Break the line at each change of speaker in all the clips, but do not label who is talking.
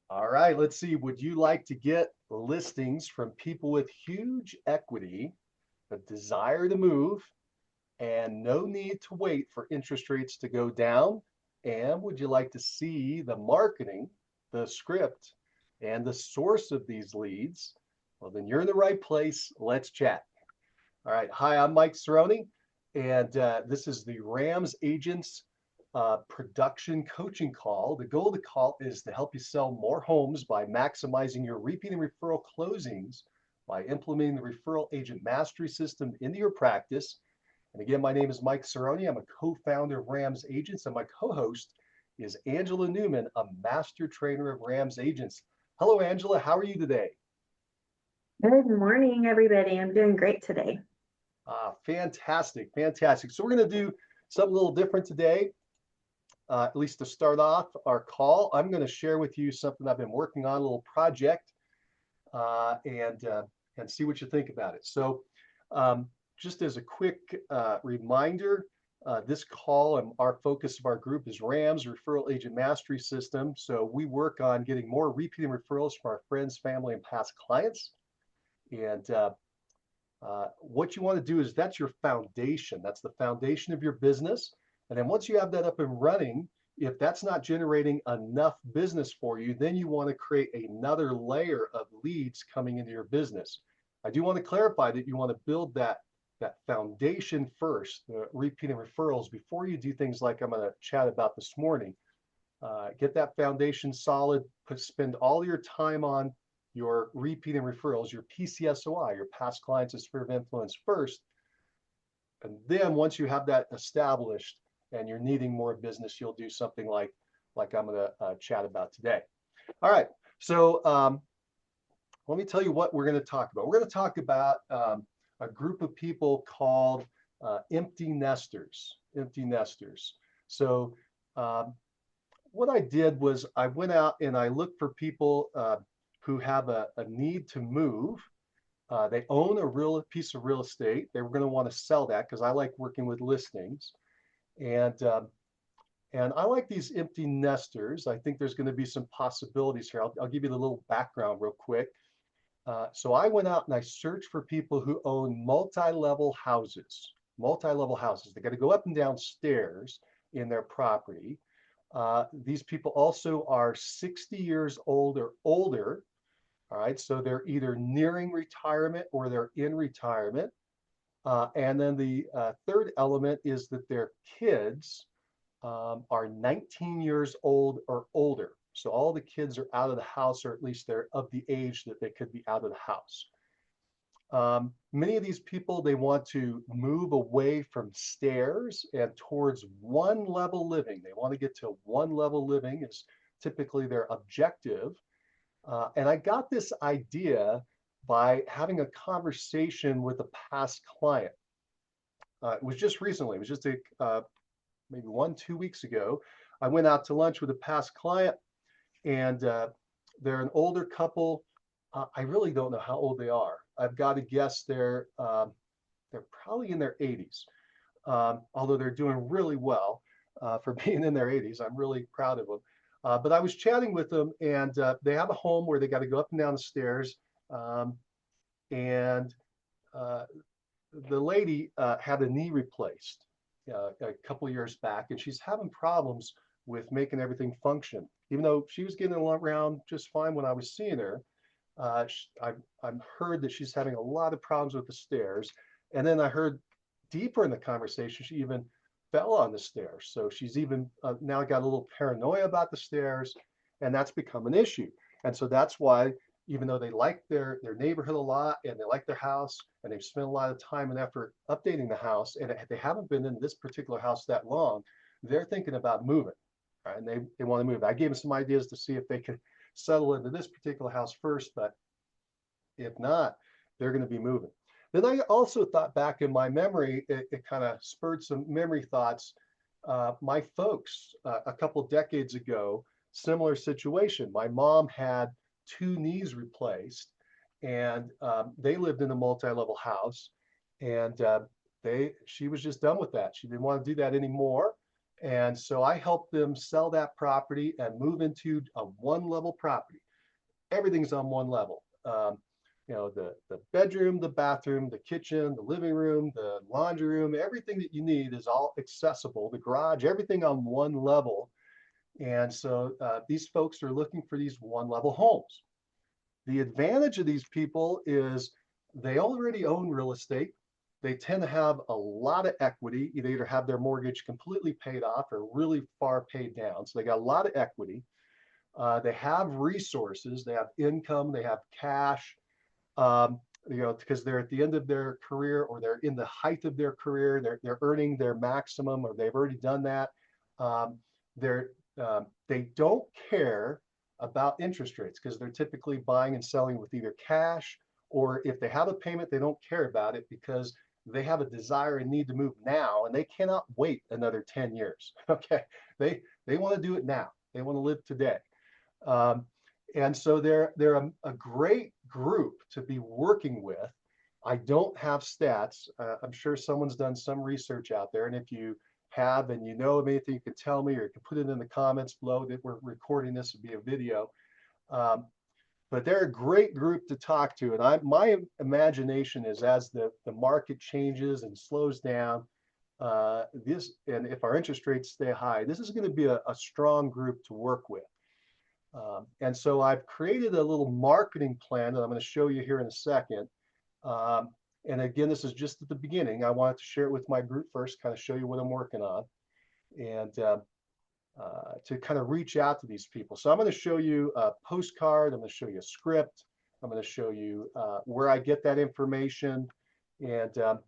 All right, let's see. Would you like to get listings from people with huge equity, a desire to move, and no need to wait for interest rates to go down? And would you like to see the marketing, the script, and the source of these leads? Well, then you're in the right place. Let's chat. All right. Hi, I'm Mike Cerrone, and this is the RAMS Agents production coaching call. The goal of the call is to help you sell more homes by maximizing your repeat and referral closings by implementing the referral agent mastery system into your practice. And again, my name is Mike Cerrone. I'm a co-founder of RAMS Agents, and my co-host is Angela Newman, a master trainer of RAMS Agents. Hello, Angela. How are you today?
Good morning, everybody. I'm doing great today.
Fantastic, fantastic. So we're going to do something a little different today. At least to start off our call, I'm going to share with you something I've been working on, a little project, and see what you think about it. So, just as a quick reminder, this call and our focus of our group is RAMS, Referral Agent Mastery System. So we work on getting more repeating referrals from our friends, family, and past clients. And what you want to do is that's your foundation. That's the foundation of your business. And then once you have that up and running, if that's not generating enough business for you, then you want to create another layer of leads coming into your business. I do want to clarify that you want to build that foundation first, the repeating referrals, before you do things like I'm going to chat about this morning. Get that foundation solid, spend all your time on your repeating referrals, your PCSOI, your past clients as sphere of influence first. And then once you have that established and you're needing more business, you'll do something like I'm going to chat about today. All right. So let me tell you what we're going to talk about. We're going to talk about a group of people called empty nesters. Empty nesters. So what I did was I went out and I looked for people who have a need to move. They own a real piece of real estate. They were going to want to sell that because I like working with listings, and and I like these empty nesters. I think there's going to be some possibilities here. I'll give you the little background real quick. So I went out and I searched for people who own multi-level houses. Multi-level houses. They got to go up and down stairs in their property. These people also are 60 years old or older. All right, so they're either nearing retirement or they're in retirement. And then the third element is that their kids are 19 years old or older. So all the kids are out of the house, or at least they're of the age that they could be out of the house. Many of these people, they want to move away from stairs and towards one level living. They want to get to one level living is typically their objective. And I got this idea by having a conversation with a past client. It was just recently, it was just maybe 1, 2 weeks ago. I went out to lunch with a past client, and they're an older couple. I really don't know how old they are. I've got to guess they're probably in their 80s, although they're doing really well for being in their 80s. I'm really proud of them. But I was chatting with them, and they have a home where they got to go up and down the stairs. And uh, the lady had a knee replaced a couple of years back, and she's having problems with making everything function. Even though she was getting around just fine when I was seeing her, I've heard that she's having a lot of problems with the stairs. And then I heard deeper in the conversation, she even fell on the stairs. So she's even now got a little paranoia about the stairs, and that's become an issue. And so that's why, even though they like their neighborhood a lot and they like their house and they've spent a lot of time and effort updating the house, and they haven't been in this particular house that long, they're thinking about moving. Right? And they want to move. I gave them some ideas to see if they could settle into this particular house first, but if not, they're going to be moving. Then I also thought back in my memory, it kind of spurred some memory thoughts. My folks, a couple decades ago, similar situation. My mom had two knees replaced, and they lived in a multi-level house, and she was just done with that. She didn't want to do that anymore. And so I helped them sell that property and move into a one-level property. Everything's on one level. The bedroom, the bathroom, the kitchen, the living room, the laundry room, everything that you need is all accessible. The garage, everything on one level. And so these folks are looking for these one-level homes. The advantage of these people is they already own real estate. They tend to have a lot of equity. They either have their mortgage completely paid off or really far paid down. So they got a lot of equity. They have resources. They have income. They have cash. Because they're at the end of their career or they're in the height of their career. They're earning their maximum or they've already done that. Um, they don't care about interest rates because they're typically buying and selling with either cash, or if they have a payment, they don't care about it because they have a desire and need to move now and they cannot wait another 10 years. Okay. They want to do it now. They want to live today. Um, and so they're a great group to be working with. I don't have stats. I'm sure someone's done some research out there. And if you have and you know of anything, you can tell me or you can put it in the comments below that we're recording this would be a video. But they're a great group to talk to. And my imagination is as the market changes and slows down, and if our interest rates stay high, this is going to be a strong group to work with. And so I've created a little marketing plan that I'm going to show you here in a second. And again, this is just at the beginning. I wanted to share it with my group first, kind of show you what I'm working on, and to kind of reach out to these people. So I'm going to show you a postcard. I'm going to show you a script. I'm going to show you where I get that information. And so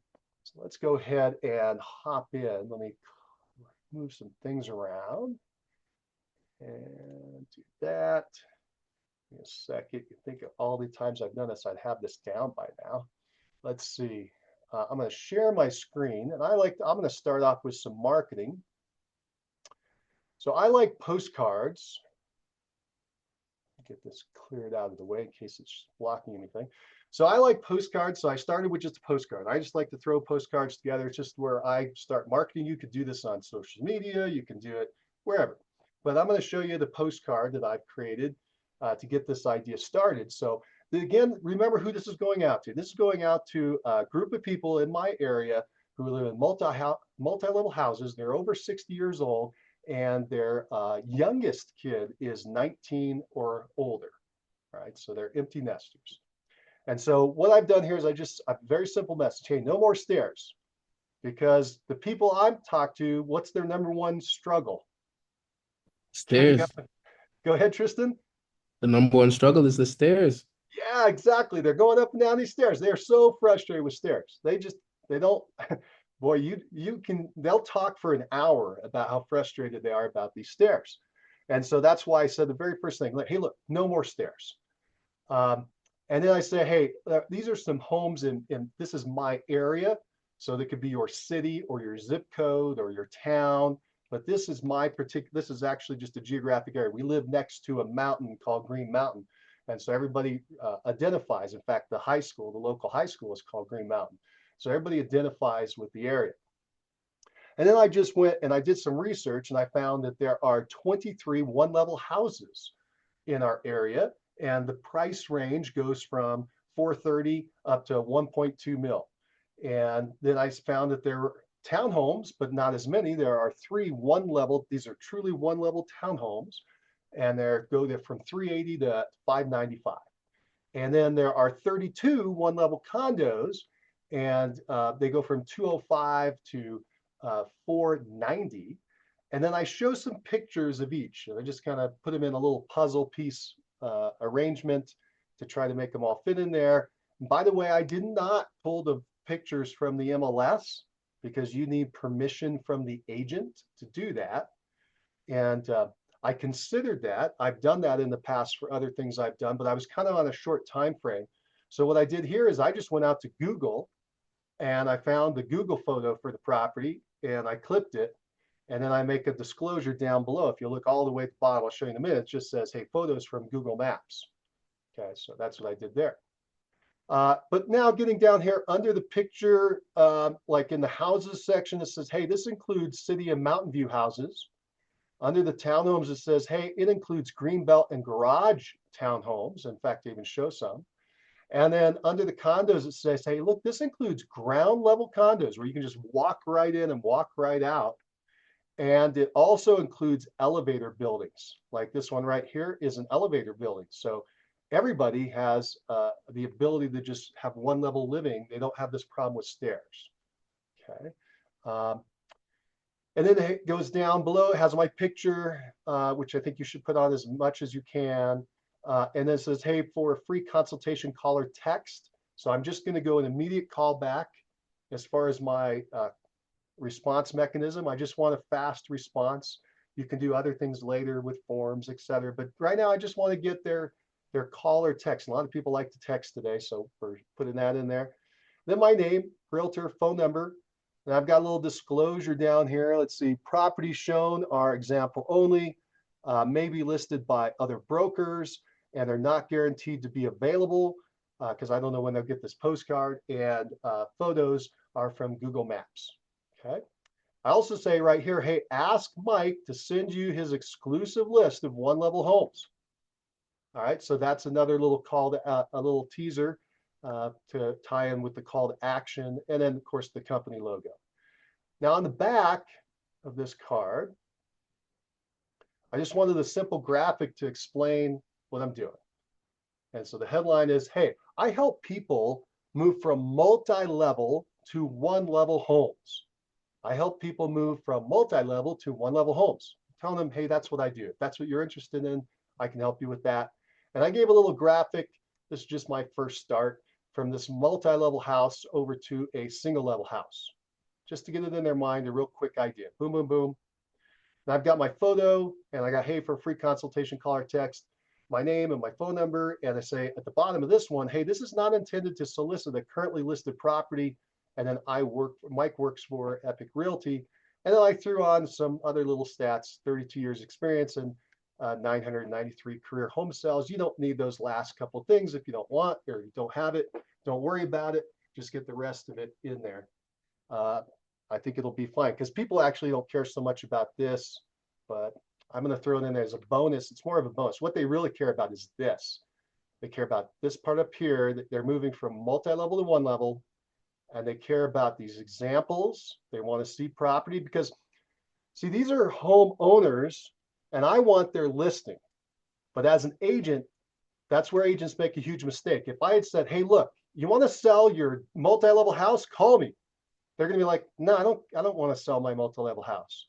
let's go ahead and hop in. Let me move some things around and do that. Give me a second. You think of all the times I've done this, I'd have this down by now. Let's see. I'm going to share my screen, and I'm going to start off with some marketing. So I like postcards. Get this cleared out of the way in case it's blocking anything. So I like postcards. So I started with just a postcard. I just like to throw postcards together. It's just where I start marketing. You could do this on social media. You can do it wherever. But I'm going to show you the postcard that I've created to get this idea started. So again, remember who this is going out to. This is going out to a group of people in my area who live in multi-level houses. They're over 60 years old, and their youngest kid is 19 or older, right? So they're empty nesters. And so what I've done here is a very simple message. Hey, no more stairs, because the people I've talked to, what's their number one struggle? Getting up.
Stairs.
Go ahead, Tristan.
The number one struggle is the stairs.
Yeah, exactly. They're going up and down these stairs. They're so frustrated with stairs. They don't, boy, they'll talk for an hour about how frustrated they are about these stairs. And so that's why I said the very first thing, hey, look, no more stairs. And then I say, hey, these are some homes in this is my area. So that could be your city or your zip code or your town. But this is this is actually just a geographic area. We live next to a mountain called Green Mountain. And so everybody identifies. In fact, the local high school is called Green Mountain. So everybody identifies with the area. And then I just went and I did some research and I found that there are 23 one-level houses in our area. And the price range goes from $430 up to 1.2 mil. And then I found that there were townhomes, but not as many. There are 3 one-level. These are truly one-level townhomes, and they're from 380 to 595. And then there are 32 one-level condos, and they go from 205 to 490. And then I show some pictures of each. And I just kind of put them in a little puzzle piece arrangement to try to make them all fit in there. And by the way, I did not pull the pictures from the MLS because you need permission from the agent to do that. And I considered that. I've done that in the past for other things I've done, but I was kind of on a short time frame. So what I did here is I just went out to Google and I found the Google photo for the property and I clipped it. And then I make a disclosure down below. If you look all the way at the bottom, I'll show you in a minute, it just says, hey, photos from Google Maps. Okay, so that's what I did there. But now getting down here under the picture, like in the houses section, it says, hey, this includes city and mountain view houses. Under the townhomes, it says, hey, it includes greenbelt and garage townhomes. In fact, they even show some. And then under the condos, it says, hey, look, this includes ground level condos where you can just walk right in and walk right out. And it also includes elevator buildings. Like this one right here is an elevator building. So everybody has the ability to just have one level living. They don't have this problem with stairs. Okay. And then it goes down below. It has my picture, which I think you should put on as much as you can. And then it says, hey, for a free consultation, call or text. So I'm just going to go an immediate call back as far as my response mechanism. I just want a fast response. You can do other things later with forms, etc. But right now, I just want to get their call or text. A lot of people like to text today, so we're putting that in there. Then my name, realtor, phone number. And I've got a little disclosure down here. Let's see, properties shown are example only, may be listed by other brokers, and they're not guaranteed to be available because I don't know when they'll get this postcard. And photos are from Google Maps. Okay. I also say right here, hey, ask Mike to send you his exclusive list of one level homes. All right, so that's another little call to a little teaser to tie in with the call to action, and then of course the company logo. Now on the back of this card, I just wanted a simple graphic to explain what I'm doing. And so the headline is, hey, I help people move from multi-level to one-level homes. I help people move from multi-level to one-level homes. Telling them, hey, that's what I do. If that's what you're interested in, I can help you with that. And I gave a little graphic. This is just my first start from this multi-level house over to a single-level house, just to get it in their mind, a real quick idea. Boom, boom, boom. And I've got my photo, and I got, hey, for a free consultation, call or text, my name and my phone number. And I say at the bottom of this one, hey, this is not intended to solicit a currently listed property. And then Mike works for Epic Realty. And then I threw on some other little stats, 32 years experience and 993 career home sales. You don't need those last couple things if you don't want or you don't have it. Don't worry about it. Just get the rest of it in there. I think it'll be fine because people actually don't care so much about this, but I'm going to throw it in there as a bonus. It's more of a bonus. What they really care about is this. They care about this part up here that they're moving from multi-level to one level. And they care about these examples. They want to see property because, see, these are homeowners and I want their listing. But as an agent, that's where agents make a huge mistake. If I had said, hey, look, you want to sell your multi-level house? Call me. They're going to be like, no, I don't want to sell my multi-level house.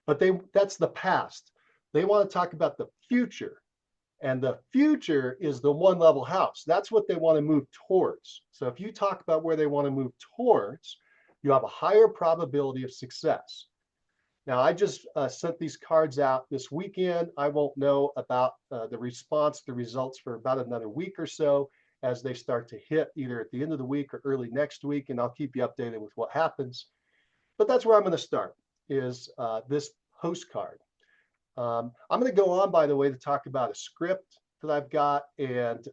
But that's the past. They want to talk about the future. And the future is the one level house. That's what they want to move towards. So if you talk about where they want to move towards, you have a higher probability of success. Now, I just sent these cards out this weekend. I won't know about the response, the results for about another week or so as they start to hit either at the end of the week or early next week. And I'll keep you updated with what happens. But that's where I'm going to start is this postcard. I'm going to go on, by the way, to talk about a script that I've got and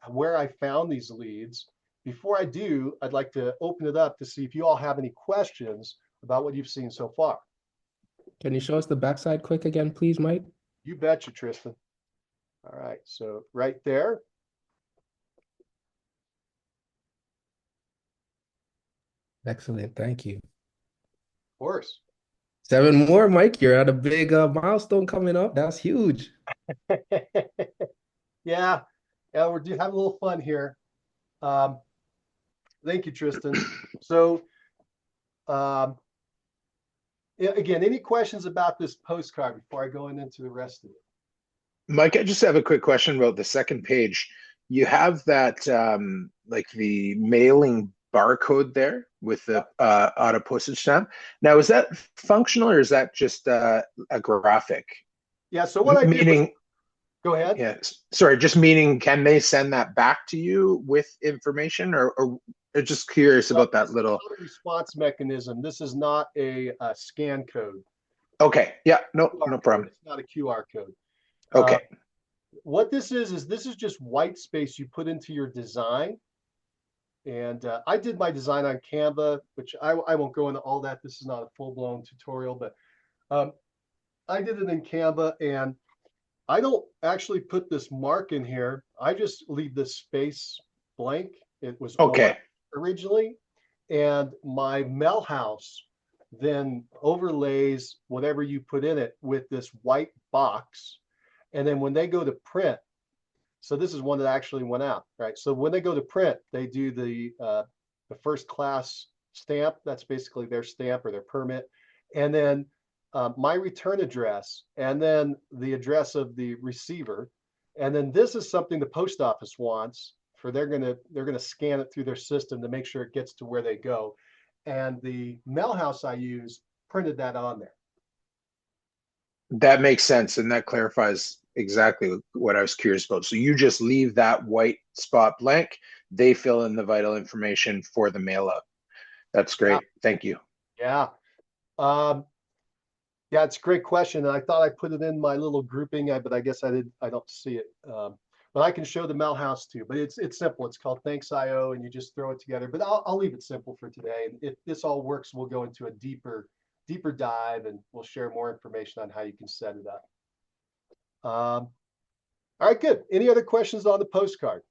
where I found these leads. Before I do, I'd like to open it up to see if you all have any questions about what you've seen so far.
Can you show us the backside quick again, please, Mike?
You betcha, Tristan. All right, so right there.
Excellent, thank you.
Of course.
7 more, Mike. You're at a big milestone coming up. That's huge.
Yeah, we're having a little fun here. Thank you, Tristan. So, again, any questions about this postcard before I go into the rest of it?
Mike, I just have a quick question about the second page. You have that like the mailing barcode there with the auto postage stamp. Now, is that functional or is that just a graphic?
Yeah, so what I did was, go ahead.
Yeah, sorry, just meaning can they send that back to you with information or just curious about that little
response mechanism. This is not a scan code.
Okay, yeah, no problem.
It's not a QR code.
Okay.
What this is this is just white space you put into your design. And I did my design on Canva, which I won't go into all that. This is not a full-blown tutorial, but I did it in Canva, and I don't actually put this mark in here. I just leave this space blank. It was
Okay.
originally, and my mail house then overlays whatever you put in it with this white box. And then when they go to print, so this is one that actually went out, right? So when they go to print, they do the first class stamp. That's basically their stamp or their permit. And then my return address, and then the address of the receiver. And then this is something the post office wants for they're gonna scan it through their system to make sure it gets to where they go. And the mail house I use printed that on there.
That makes sense, and that clarifies exactly what I was curious about. So you just leave that white spot blank. They fill in the vital information for the mail out. That's great.
Yeah.
Thank you.
Yeah. Yeah, it's a great question. And I thought I put it in my little grouping, but I guess I don't see it. But I can show the mail house too. But it's simple. It's called Thanks.io, and you just throw it together. But I'll leave it simple for today. And if this all works, we'll go into a deeper dive, and we'll share more information on how you can set it up. All right, good. Any other questions on the postcard?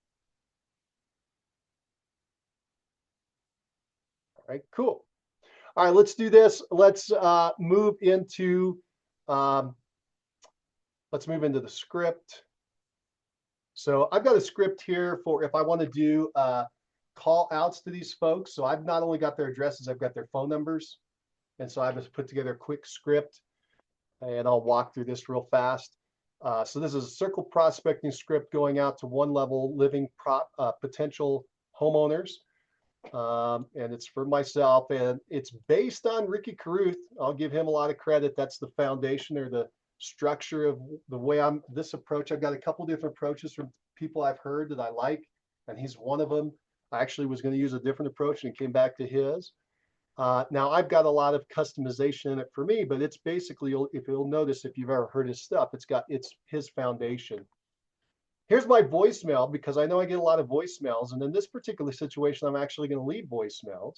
All right, cool. All right, let's do this. Let's move into the script. So I've got a script here for if I want to do call outs to these folks. So I've not only got their addresses, I've got their phone numbers. And so I've just put together a quick script, and I'll walk through this real fast. So this is a circle prospecting script going out to one level living potential homeowners. And it's for myself, and it's based on Ricky Carruth. I'll give him a lot of credit. That's the foundation or the structure of the way this approach. I've got a couple different approaches from people I've heard that I like, and he's one of them. I actually was going to use a different approach and came back to his. Now I've got a lot of customization in it for me, but it's basically, if you'll notice, if you've ever heard his stuff, it's his foundation. Here's my voicemail, because I know I get a lot of voicemails, and in this particular situation, I'm actually going to leave voicemails.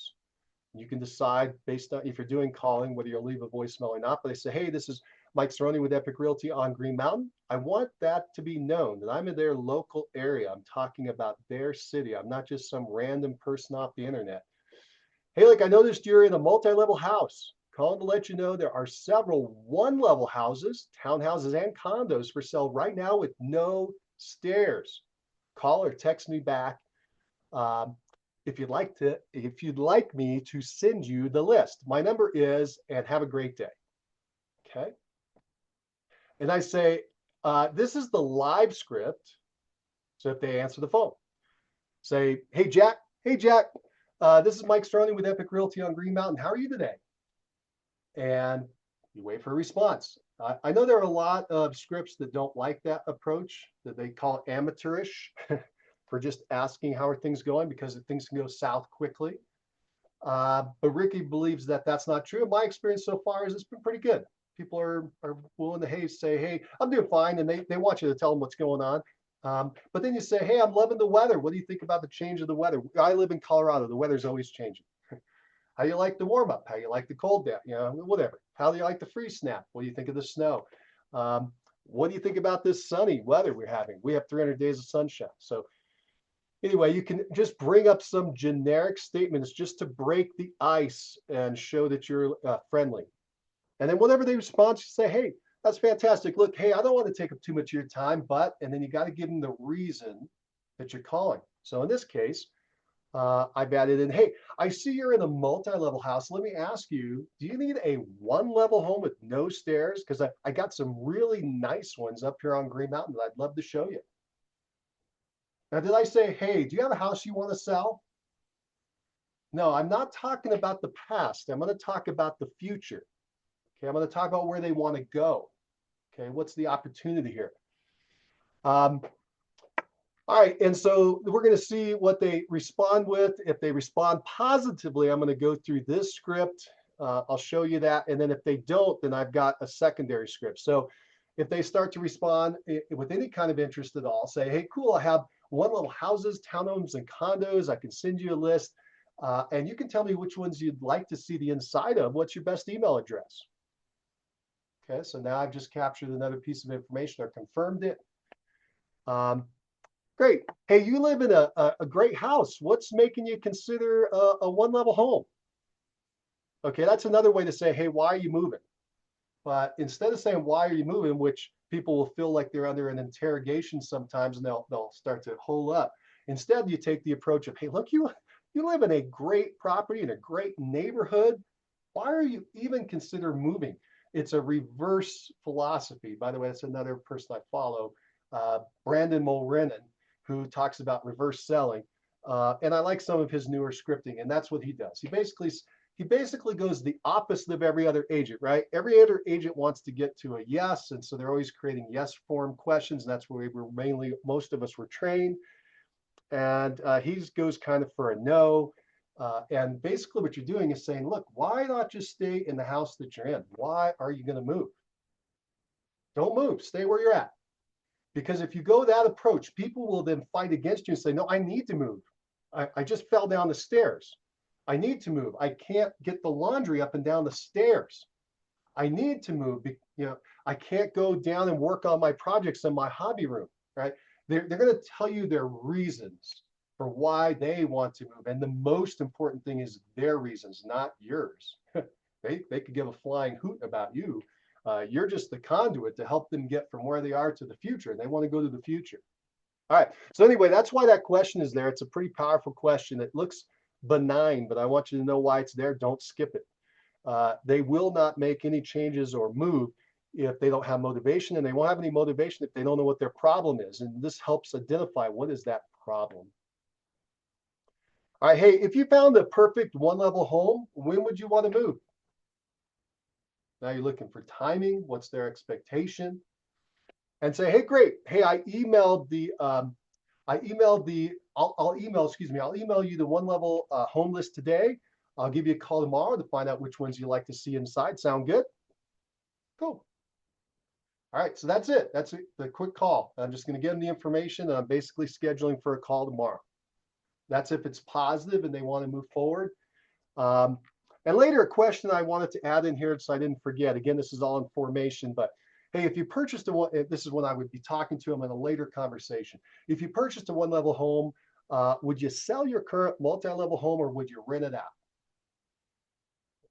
You can decide based on if you're doing calling whether you'll leave a voicemail or not. But I say, hey, this is Mike Cerrone with Epic Realty on Green Mountain. I want that to be known that I'm in their local area. I'm talking about their city. I'm not just some random person off the internet. Hey, like I noticed you're in a multi-level house. Calling to let you know there are several one-level houses, townhouses, and condos for sale right now with no stairs. Call or text me back if you'd like me to send you the list. My number is, and have a great day. Okay. And I say, this is the live script. So if they answer the phone, say, hey Jack, this is Mike Cerrone with Epic Realty on Green Mountain. How are you today? And you wait for a response. I know there are a lot of scripts that don't like that approach, that they call it amateurish for just asking how are things going, because things can go south quickly. But Ricky believes that that's not true. My experience so far is it's been pretty good. People are willing to say, hey, I'm doing fine. And they want you to tell them what's going on. But then you say, hey, I'm loving the weather. What do you think about the change of the weather? I live in Colorado. The weather's always changing. How do you like the warm up? How do you like the cold down? Whatever. How do you like the freeze snap? What do you think of the snow? What do you think about this sunny weather we're having? We have 300 days of sunshine. So anyway, you can just bring up some generic statements just to break the ice and show that you're friendly. And then whenever they respond, you say, hey, that's fantastic. Look, hey, I don't want to take up too much of your time, and then you got to give them the reason that you're calling. So in this case, I've added in, hey, I see you're in a multi-level house. Let me ask you, do you need a one-level home with no stairs? Because I got some really nice ones up here on Green Mountain that I'd love to show you. Now, did I say, hey, do you have a house you want to sell? No, I'm not talking about the past. I'm going to talk about the future. Okay, I'm going to talk about where they want to go. Okay, what's the opportunity here? All right, and so we're going to see what they respond with. If they respond positively, I'm going to go through this script. I'll show you that. And then if they don't, then I've got a secondary script. So if they start to respond with any kind of interest at all, say, hey, cool, I have one level houses, townhomes, and condos. I can send you a list, and you can tell me which ones you'd like to see the inside of. What's your best email address? Okay, so now I've just captured another piece of information or confirmed it. Great. Hey, you live in a great house. What's making you consider a one-level home? Okay, that's another way to say, hey, why are you moving? But instead of saying, why are you moving, which people will feel like they're under an interrogation sometimes, and they'll start to hole up. Instead, you take the approach of, hey, look, you live in a great property in a great neighborhood. Why are you even consider moving? It's a reverse philosophy. By the way, that's another person I follow, Brandon Mulrennan, who talks about reverse selling. And I like some of his newer scripting, and that's what he does. He basically goes the opposite of every other agent, right? Every other agent wants to get to a yes, and so they're always creating yes form questions, and that's where most of us were trained. And he goes kind of for a no. And basically what you're doing is saying, look, why not just stay in the house that you're in? Why are you going to move? Don't move, stay where you're at. Because if you go that approach, people will then fight against you and say, no, I need to move. I just fell down the stairs. I need to move. I can't get the laundry up and down the stairs. I need to move. I can't go down and work on my projects in my hobby room, right? They're going to tell you their reasons for why they want to move. And the most important thing is their reasons, not yours. They could give a flying hoot about you. You're just the conduit to help them get from where they are to the future. And they want to go to the future. All right. So anyway, that's why that question is there. It's a pretty powerful question. It looks benign, but I want you to know why it's there. Don't skip it. They will not make any changes or move if they don't have motivation, and they won't have any motivation if they don't know what their problem is. And this helps identify what is that problem. All right, hey, if you found a perfect one-level home, when would you want to move? Now you're looking for timing. What's their expectation? And say, hey, great. Hey, I'll email you the one-level home list today. I'll give you a call tomorrow to find out which ones you like to see inside. Sound good? Cool. All right, so that's it. That's the quick call. I'm just going to give them the information, and I'm basically scheduling for a call tomorrow. That's if it's positive and they want to move forward. And later, a question I wanted to add in here so I didn't forget. Again, this is all in formation, but hey, if you purchased this is when I would be talking to them in a later conversation. If you purchased a one-level home, would you sell your current multi-level home or would you rent it out?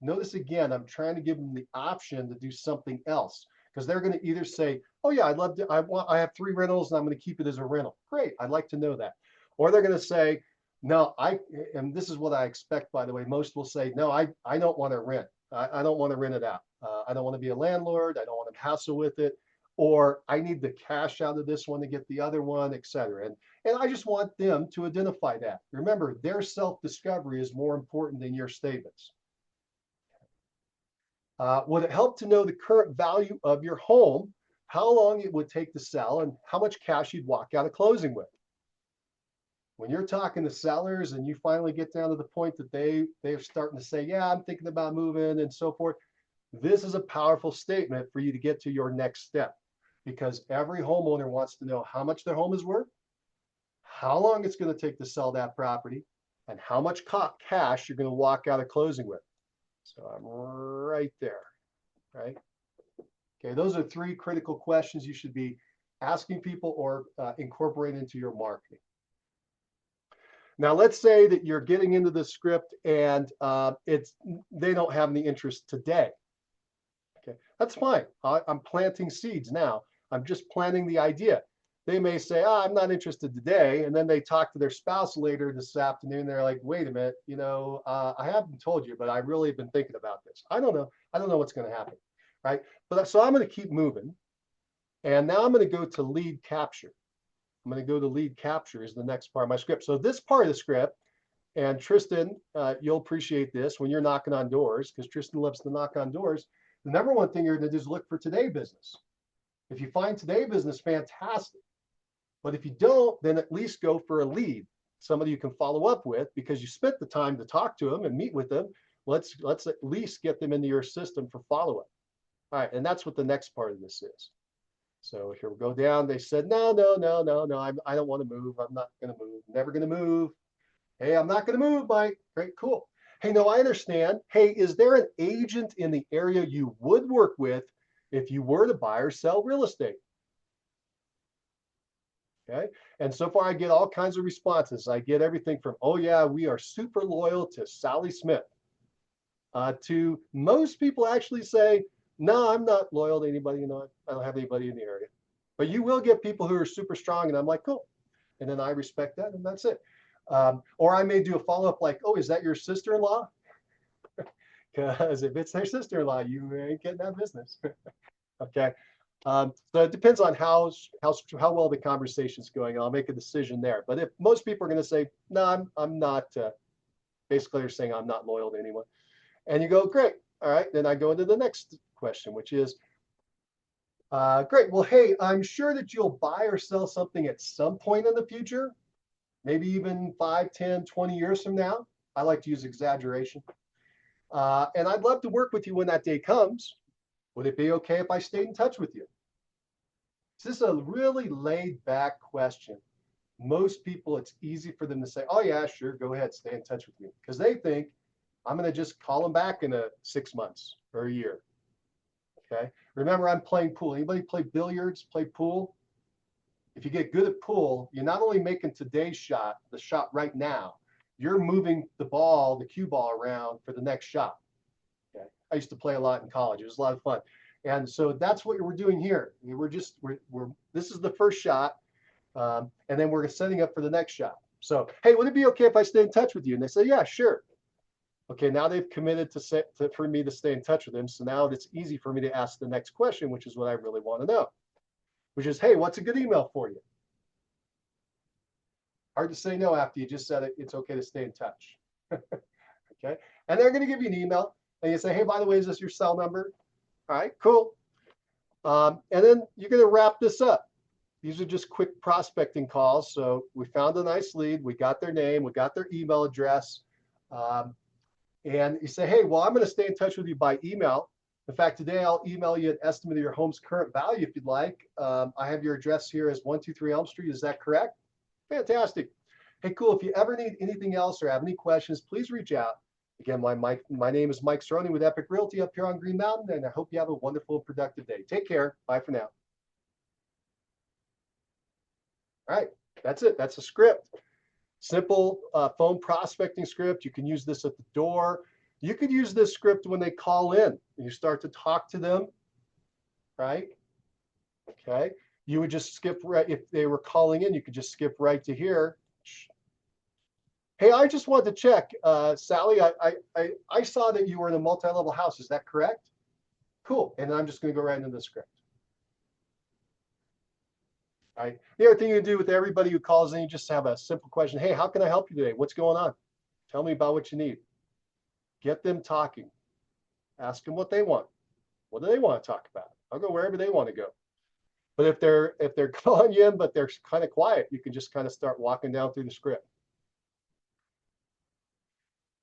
Notice again, I'm trying to give them the option to do something else, because they're going to either say, oh yeah, I'd love to, I have 3 rentals and I'm going to keep it as a rental. Great, I'd like to know that. Or they're going to say, no, and this is what I expect, by the way, most will say, no, I don't want to rent. I don't want to rent it out. I don't want to be a landlord. I don't want to hassle with it. Or I need the cash out of this one to get the other one, etc. And I just want them to identify that. Remember, their self-discovery is more important than your statements. Would it help to know the current value of your home, how long it would take to sell, and how much cash you'd walk out of closing with? When you're talking to sellers and you finally get down to the point that they're starting to say, yeah, I'm thinking about moving and so forth, this is a powerful statement for you to get to your next step, because every homeowner wants to know how much their home is worth, how long it's going to take to sell that property, and how much cash you're going to walk out of closing with. So I'm right there, right? Okay, those are 3 critical questions you should be asking people or incorporating into your marketing. Now, let's say that you're getting into the script and they don't have any interest today. Okay, that's fine. I'm planting seeds now. I'm just planting the idea. They may say, oh, I'm not interested today. And then they talk to their spouse later this afternoon. They're like, wait a minute, I haven't told you, but I really have been thinking about this. I don't know. I don't know what's going to happen, right? But so I'm going to keep moving. And now I'm going to go to lead capture. I'm going to go to lead capture is the next part of my script. So this part of the script, and Tristan, you'll appreciate this when you're knocking on doors, because Tristan loves to knock on doors. The number one thing you're going to do is look for today business. If you find today business, fantastic. But if you don't, then at least go for a lead, somebody you can follow up with, because you spent the time to talk to them and meet with them. Let's at least get them into your system for follow-up. All right, and that's what the next part of this is. So here we go down. They said, no, no, no, no, no. I don't want to move. I'm not going to move. Never going to move. Hey, I'm not going to move, Mike. Great, cool. Hey, no, I understand. Hey, is there an agent in the area you would work with if you were to buy or sell real estate? Okay. And so far I get all kinds of responses. I get everything from, oh yeah, we are super loyal to Sally Smith, to most people actually say, no, I'm not loyal to anybody. You know, I don't have anybody in the area. But you will get people who are super strong, and I'm like, cool. And then I respect that, and that's it. Or I may do a follow-up like, oh, is that your sister-in-law? Because if it's their sister-in-law, you ain't getting that business. Okay. So it depends on how well the conversation's going. I'll make a decision there. But if most people are going to say, no, I'm not, basically they're saying I'm not loyal to anyone. And you go, great. All right. Then I go into the next question, which is, great. Well, hey, I'm sure that you'll buy or sell something at some point in the future, maybe even 5, 10, 20 years from now. I like to use exaggeration. And I'd love to work with you when that day comes. Would it be okay if I stayed in touch with you? This is a really laid back question. Most people, it's easy for them to say, oh yeah, sure, go ahead, stay in touch with me. Because they think I'm going to just call them back in 6 months or a year. Okay. Remember, I'm playing pool. Anybody play billiards, play pool? If you get good at pool, you're not only making today's shot, the shot right now, you're moving the ball, the cue ball around for the next shot. Okay. I used to play a lot in college. It was a lot of fun. And so that's what we're doing here. This is the first shot. And then we're setting up for the next shot. So, hey, would it be okay if I stay in touch with you? And they say, yeah, sure. Okay, now they've committed for me to stay in touch with them. So now it's easy for me to ask the next question, which is what I really want to know, which is, hey, what's a good email for you? Hard to say no after you just said it's okay to stay in touch. Okay, and they're going to give you an email, and you say, hey, by the way, is this your cell number? All right, cool. And then you're going to wrap this up. These are just quick prospecting calls. So we found a nice lead. We got their name. We got their email address. And you say, hey, well, I'm going to stay in touch with you by email. In fact, today I'll email you an estimate of your home's current value if you'd like. I have your address here as 123 Elm Street. Is that correct? Fantastic. Hey, cool. If you ever need anything else or have any questions, please reach out. Again, my name is Mike Cerrone with Epic Realty up here on Green Mountain, and I hope you have a wonderful and productive day. Take care. Bye for now. All right, that's it. That's a script. Simple phone prospecting script. You can use this at the door. You could use this script when they call in and you start to talk to them, right? Okay. You would just skip right, if they were calling in, you could just skip right to here. Hey, I just wanted to check, Sally, I saw that you were in a multi-level house. Is that correct? Cool. And I'm just going to go right into the script. All right. The other thing you do with everybody who calls in, you just have a simple question. Hey, how can I help you today? What's going on? Tell me about what you need. Get them talking. Ask them what they want. What do they want to talk about? I'll go wherever they want to go. But if they're calling you in, but they're kind of quiet, you can just kind of start walking down through the script.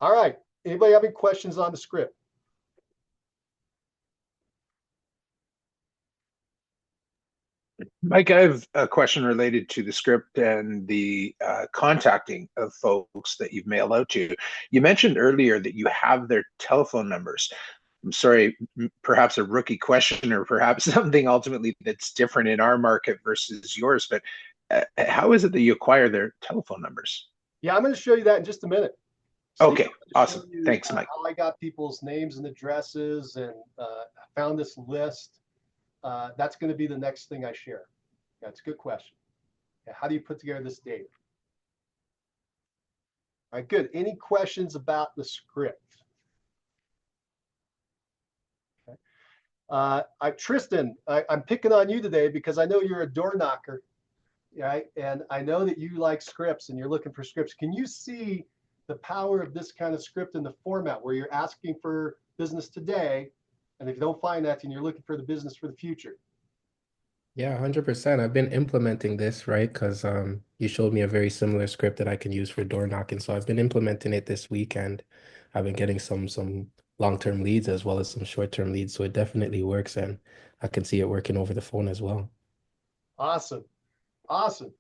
All right. Anybody have any questions on the script?
Mike, I have a question related to the script and the contacting of folks that you've mailed out to. You mentioned earlier that you have their telephone numbers. I'm sorry, perhaps a rookie question or perhaps something ultimately that's different in our market versus yours, but how is it that you acquire their telephone numbers?
Yeah, I'm going to show you that in just a minute.
Okay, awesome. Thanks, Mike.
How I got people's names and addresses and found this list. That's going to be the next thing I share. That's a good question. How do you put together this data? All right, good. Any questions about the script? Okay. Tristan, I'm picking on you today because I know you're a door knocker, right? And I know that you like scripts and you're looking for scripts. Can you see the power of this kind of script in the format where you're asking for business today, and if you don't find that, then you're looking for the business for the future?
Yeah, 100%. I've been implementing this, right? Because you showed me a very similar script that I can use for door knocking. So I've been implementing it this weekend. I've been getting some long-term leads as well as some short-term leads. So it definitely works, and I can see it working over the phone as well.
Awesome. Awesome.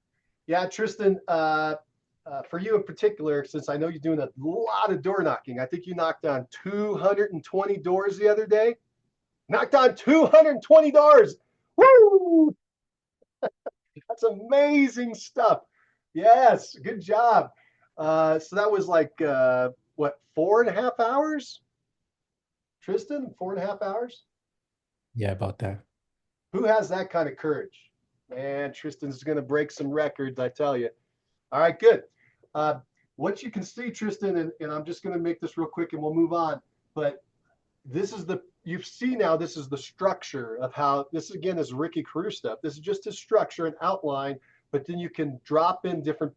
Yeah, Tristan, for you in particular, since I know you're doing a lot of door knocking, I think you knocked on 220 doors the other day. Knocked on 220 doors. Woo! That's amazing stuff. Yes, good job. So that was like, what, 4.5 hours? Tristan, 4.5 hours?
Yeah, about that.
Who has that kind of courage? Man, Tristan's going to break some records, I tell you. All right, good. What you can see, Tristan, and I'm just going to make this real quick and we'll move on. But this is you see now, this is the structure of how, this again is Ricky Carew stuff. This is just his structure and outline, but then you can drop in different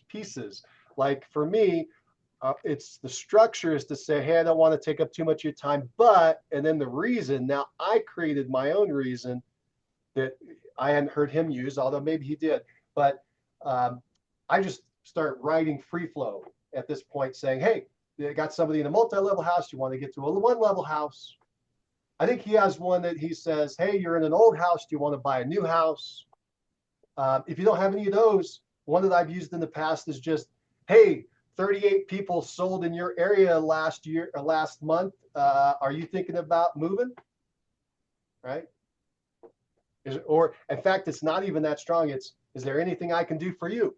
pieces. Like for me, it's the structure is to say, hey, I don't want to take up too much of your time, but, and then the reason, now I created my own reason that I hadn't heard him use, although maybe he did, but I just start writing free flow at this point saying, hey, you got somebody in a multi-level house, you want to get to a one-level house. I think he has one that he says, hey, you're in an old house, do you want to buy a new house? If you don't have any of those, one that I've used in the past is just, hey, 38 people sold in your area last year or last month. Are you thinking about moving? Right? Or in fact, it's not even that strong. It's, is there anything I can do for you?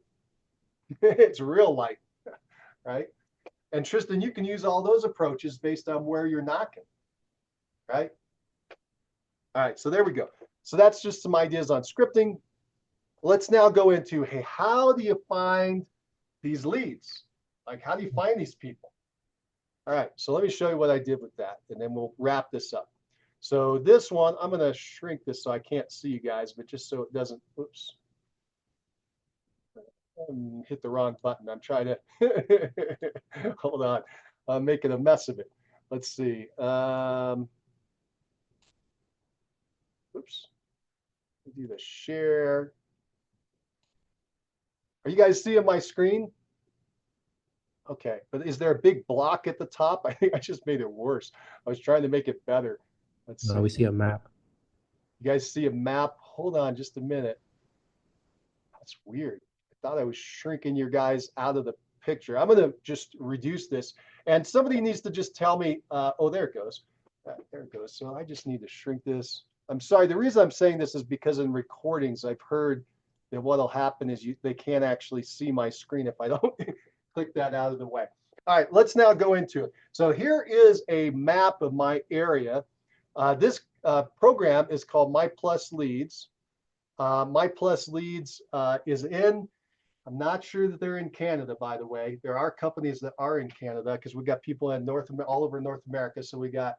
It's real light, right? And Tristan, you can use all those approaches based on where you're knocking, right? All right, so there we go. So that's just some ideas on scripting. Let's now go into, hey, how do you find these leads? Like, how do you find these people? All right, so let me show you what I did with that, and then we'll wrap this up. So this one, I'm going to shrink this so I can't see you guys, but just so it doesn't, oops. Hit the wrong button. I'm trying to, hold on. I'm making a mess of it. Let's see. Oops. Do the share. Are you guys seeing my screen? Okay, but is there a big block at the top? I think I just made it worse. I was trying to make it better. Let's see.
We see a map.
You guys see a map? Hold on just a minute. That's weird. I thought I was shrinking your guys out of the picture. I'm going to just reduce this. And somebody needs to just tell me, oh, there it goes. There it goes. So I just need to shrink this. I'm sorry. The reason I'm saying this is because in recordings, I've heard that what'll happen is they can't actually see my screen if I don't click that out of the way. All right, let's now go into it. So here is a map of my area. This program is called My Plus Leads. My Plus Leads is in, I'm not sure that they're in Canada, by the way. There are companies that are in Canada because we got people in all over North America. So we got,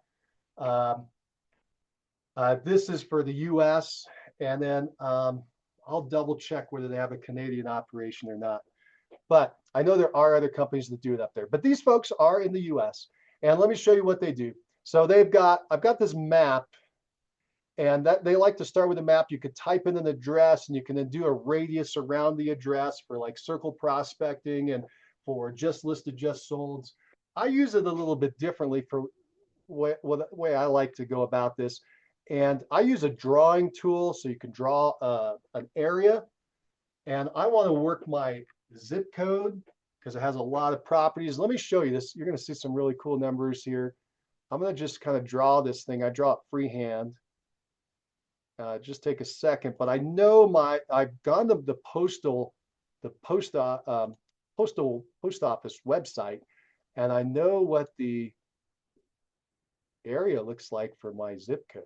this is for the US, and then I'll double check whether they have a Canadian operation or not. But I know there are other companies that do it up there. But these folks are in the US. And let me show you what they do. So I've got this map, and that they like to start with a map. You could type in an address and you can then do a radius around the address for like circle prospecting and for just listed, just solds. I use it a little bit differently for what way I like to go about this. And I use a drawing tool so you can draw an area. And I want to work my zip code because it has a lot of properties. Let me show you this. You're going to see some really cool numbers here. I'm going to just kind of draw this thing. I draw it freehand. Just take a second, but I know I've gone to the post office website, and I know what the area looks like for my zip code.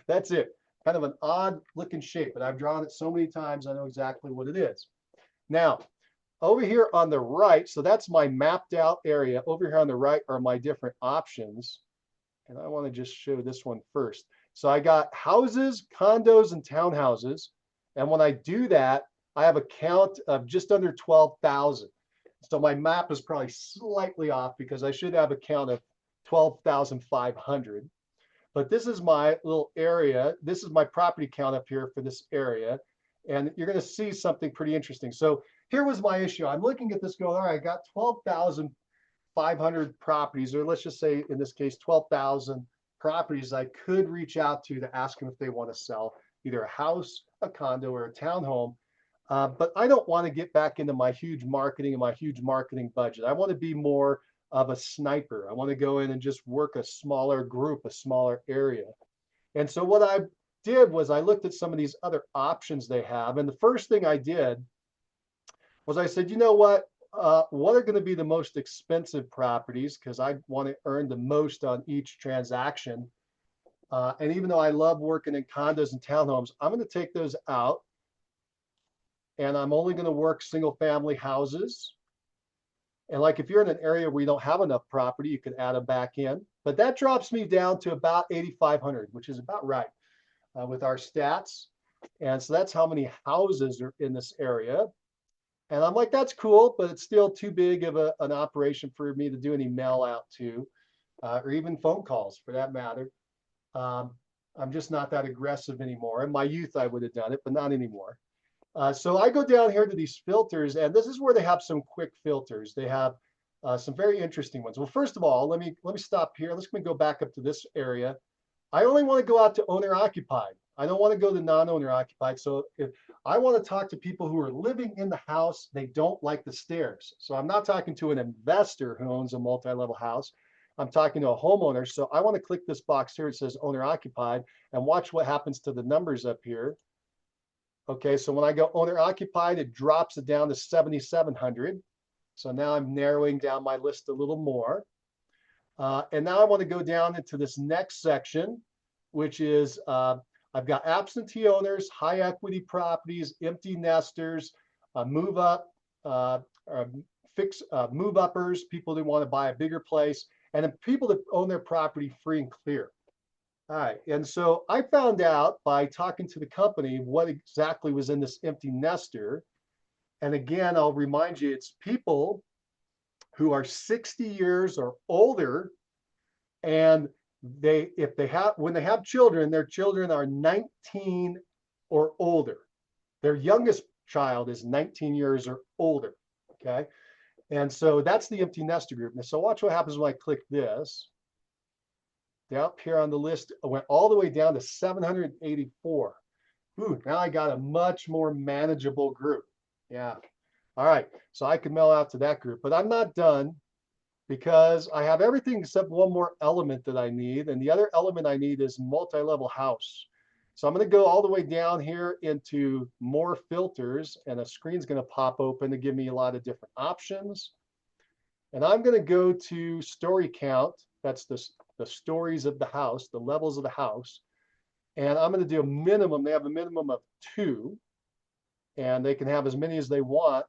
That's it. Kind of an odd looking shape, but I've drawn it so many times, I know exactly what it is. Now, over here on the right, so that's my mapped out area. Over here on the right are my different options. And I want to just show this one first. So I got houses, condos, and townhouses. And when I do that, I have a count of just under 12,000. So my map is probably slightly off because I should have a count of 12,500. But this is my little area. This is my property count up here for this area. And you're going to see something pretty interesting. So here was my issue. I'm looking at this going, all right, I got 12,500 properties, or let's just say in this case, 12,000 properties I could reach out to ask them if they want to sell. either a house, a condo, or a townhome. But I don't want to get back into my huge marketing and my huge marketing budget. I want to be more of a sniper. I want to go in and just work a smaller group, a smaller area. And so what I did was I looked at some of these other options they have. And the first thing I did was I said, you know what are going to be the most expensive properties? Because I want to earn the most on each transaction. And even though I love working in condos and townhomes, I'm going to take those out. And I'm only going to work single family houses. And like if you're in an area where you don't have enough property, you could add them back in. But that drops me down to about 8,500, which is about right with our stats. And so that's how many houses are in this area. And I'm like, that's cool, but it's still too big of an operation for me to do any mail out to, or even phone calls for that matter. I'm just not that aggressive anymore. In my youth, I would have done it, but not anymore. So I go down here to these filters, and this is where they have some quick filters. They have some very interesting ones. Well, first of all, let me stop here. Let's go back up to this area. I only want to go out to owner occupied. I don't want to go to non-owner occupied. So if I want to talk to people who are living in the house, they don't like the stairs. So I'm not talking to an investor who owns a multi-level house. I'm talking to a homeowner. So I want to click this box here. It says owner occupied, and watch what happens to the numbers up here. Okay, so when I go owner occupied, it drops it down to 7,700. So now I'm narrowing down my list a little more. And now I want to go down into this next section, which is I've got absentee owners, high equity properties, empty nesters, move up, move uppers, people that want to buy a bigger place, and then people that own their property free and clear. All right, and so I found out by talking to the company what exactly was in this empty nester. And again, I'll remind you, it's people who are 60 years or older, and when they have children, their children are 19 or older. Their youngest child is 19 years or older. Okay, and so that's the empty nester group. And so watch what happens when I click this. Down here on the list, I went all the way down to 784. Ooh, now I got a much more manageable group. Yeah. All right. So I can mail out to that group, but I'm not done because I have everything except one more element that I need. And the other element I need is multi-level house. So I'm going to go all the way down here into more filters, and a screen's going to pop open to give me a lot of different options. And I'm going to go to story count. That's the stories of the house, the levels of the house. And I'm going to do a minimum. They have a minimum of 2, and they can have as many as they want.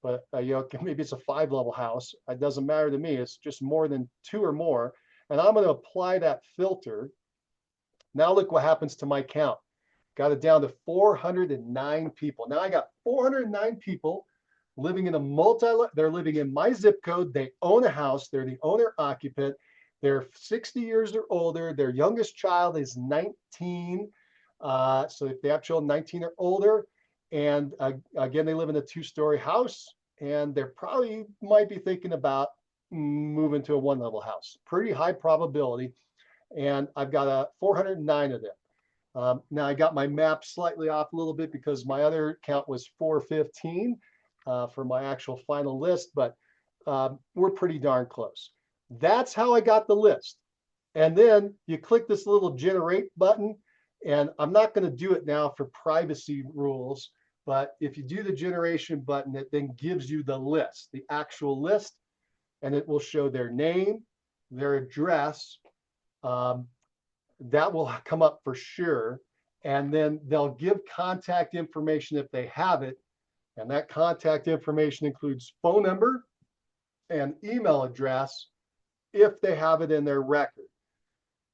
But maybe it's a 5-level house. It doesn't matter to me. It's just more than 2 or more. And I'm going to apply that filter. Now look what happens to my count. Got it down to 409 people. Now I got 409 people living in they're living in my zip code. They own a house. They're the owner occupant. They're 60 years or older. Their youngest child is 19. So if they have children 19 or older, and again, they live in a 2-story house, and they're probably might be thinking about moving to a 1-level house. Pretty high probability. And I've got 409 of them. Now I got my map slightly off a little bit because my other count was 415 for my actual final list, but we're pretty darn close. That's how I got the list. And then you click this little generate button, and I'm not going to do it now for privacy rules, but if you do the generation button, it then gives you the list, the actual list, and it will show their name, their address. That will come up for sure. And then they'll give contact information if they have it. And that contact information includes phone number and email address if they have it in their record.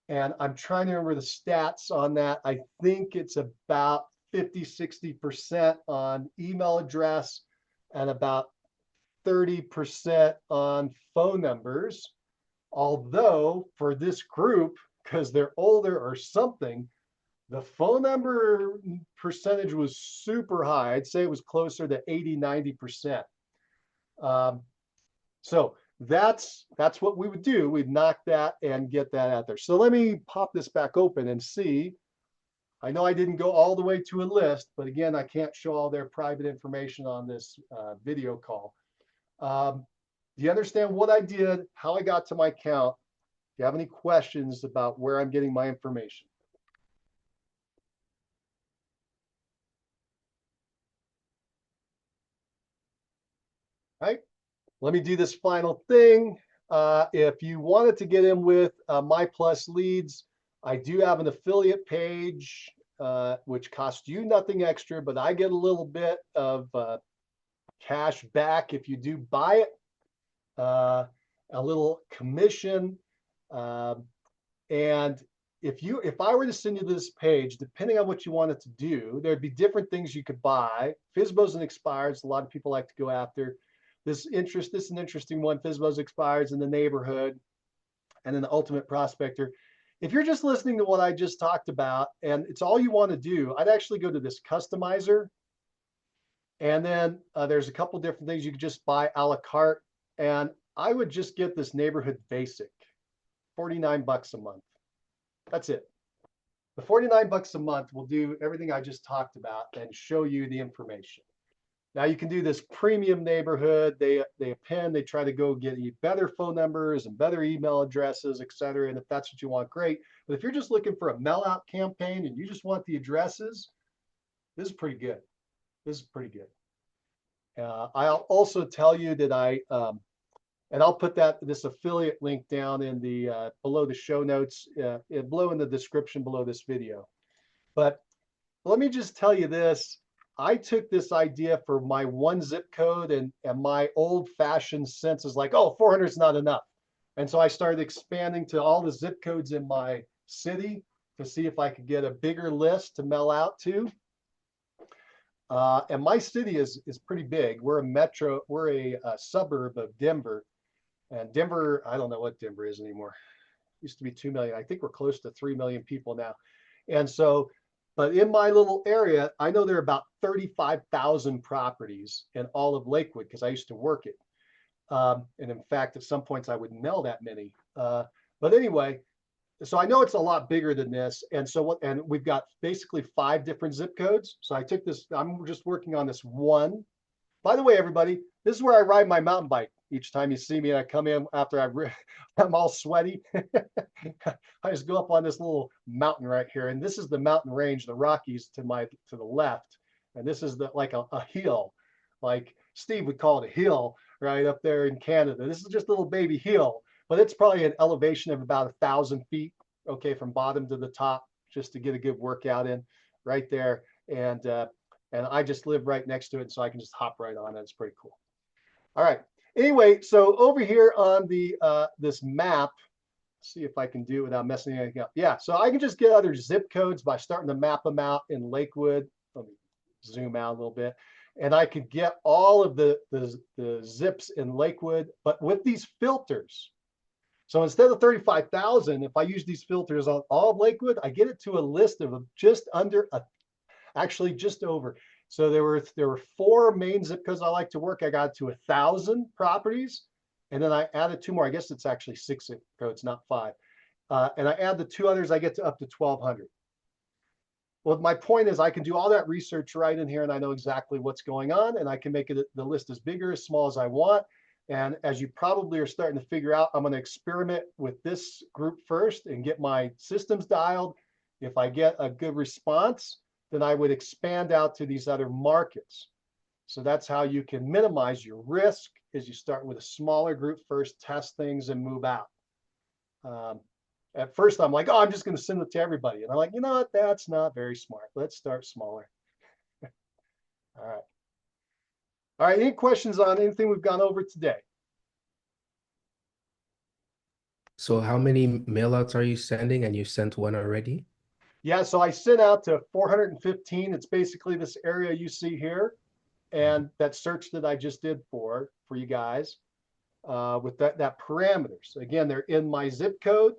And I'm trying to remember the stats on that. I think it's about 50–60% on email address and about 30% on phone numbers. Although for this group, because they're older or something, the phone number percentage was super high. I'd say it was closer to 80–90%. So that's what we would do. We'd knock that and get that out there. So let me pop this back open and see I know I didn't go all the way to a list, but again, I can't show all their private information on this video call. Do you understand what I did, how I got to my count? Do you have any questions about where I'm getting my information? All right, let me do this final thing. If you wanted to get in with My Plus Leads, I do have an affiliate page, which costs you nothing extra, but I get a little bit of cash back if you do buy it, a little commission. And if I were to send you this page, depending on what you wanted to do, there'd be different things you could buy. FSBOs and expireds, a lot of people like to go after. This is an interesting one. FSBOs, expireds in the neighborhood, and then the ultimate prospector. If you're just listening to what I just talked about and it's all you want to do, I'd actually go to this customizer. And then there's a couple different things you could just buy a la carte. And I would just get this neighborhood basic, 49 bucks a month. That's it. The 49 bucks a month will do everything I just talked about and show you the information. Now you can do this premium neighborhood. They append, they try to go get you better phone numbers and better email addresses, etc. And if that's what you want, great. But if you're just looking for a mail out campaign and you just want the addresses, this is pretty good. This is pretty good. I'll also tell you that and I'll put this affiliate link down in the below the show notes, below in the description below this video. But let me just tell you this. I took this idea for my one zip code and my old fashioned sense is like, oh, 400 is not enough. And so I started expanding to all the zip codes in my city to see if I could get a bigger list to mail out to. And my city is pretty big. We're a suburb of Denver. And Denver, I don't know what Denver is anymore. It used to be 2 million. I think we're close to 3 million people now. And so, but in my little area, I know there are about 35,000 properties in all of Lakewood because I used to work it. And in fact, at some points I would mail that many. But anyway, so I know it's a lot bigger than this. And so and we've got basically 5 different zip codes. So I took this, I'm just working on this one. By the way, everybody, this is where I ride my mountain bike. Each time you see me and I come in after I'm all sweaty, I just go up on this little mountain right here. And this is the mountain range, the Rockies to the left. And this is like a hill, like Steve would call it a hill right up there in Canada. This is just a little baby hill, but it's probably an elevation of about 1,000 feet, okay, from bottom to the top, just to get a good workout in right there. And I just live right next to it, so I can just hop right on it. It's pretty cool. All right. Anyway, so over here on the this map, see if I can do it without messing anything up. Yeah, so I can just get other zip codes by starting to map them out in Lakewood. Let me zoom out a little bit. And I could get all of the zips in Lakewood, but with these filters. So instead of 35,000, if I use these filters on all of Lakewood, I get it to a list of just under actually just over. So there were 4 main zip codes I like to work. I got to 1,000 properties, and then I added 2 more. I guess it's actually 6 zip codes, not 5. And I add the 2 others, I get to up to 1,200. Well, my point is I can do all that research right in here, and I know exactly what's going on, and I can make the list as big or as small as I want. And as you probably are starting to figure out, I'm going to experiment with this group first and get my systems dialed. If I get a good response, then I would expand out to these other markets. So that's how you can minimize your risk, is you start with a smaller group first, test things, and move out. At first, I'm like, oh, I'm just going to send it to everybody. And I'm like, you know what? That's not very smart. Let's start smaller. All right. All right. Any questions on anything we've gone over today?
So how many mailouts are you sending? And you sent one already?
Yeah, so I sent out to 415. It's basically this area you see here, and that search that I just did for you guys with that parameters. Again, they're in my zip code.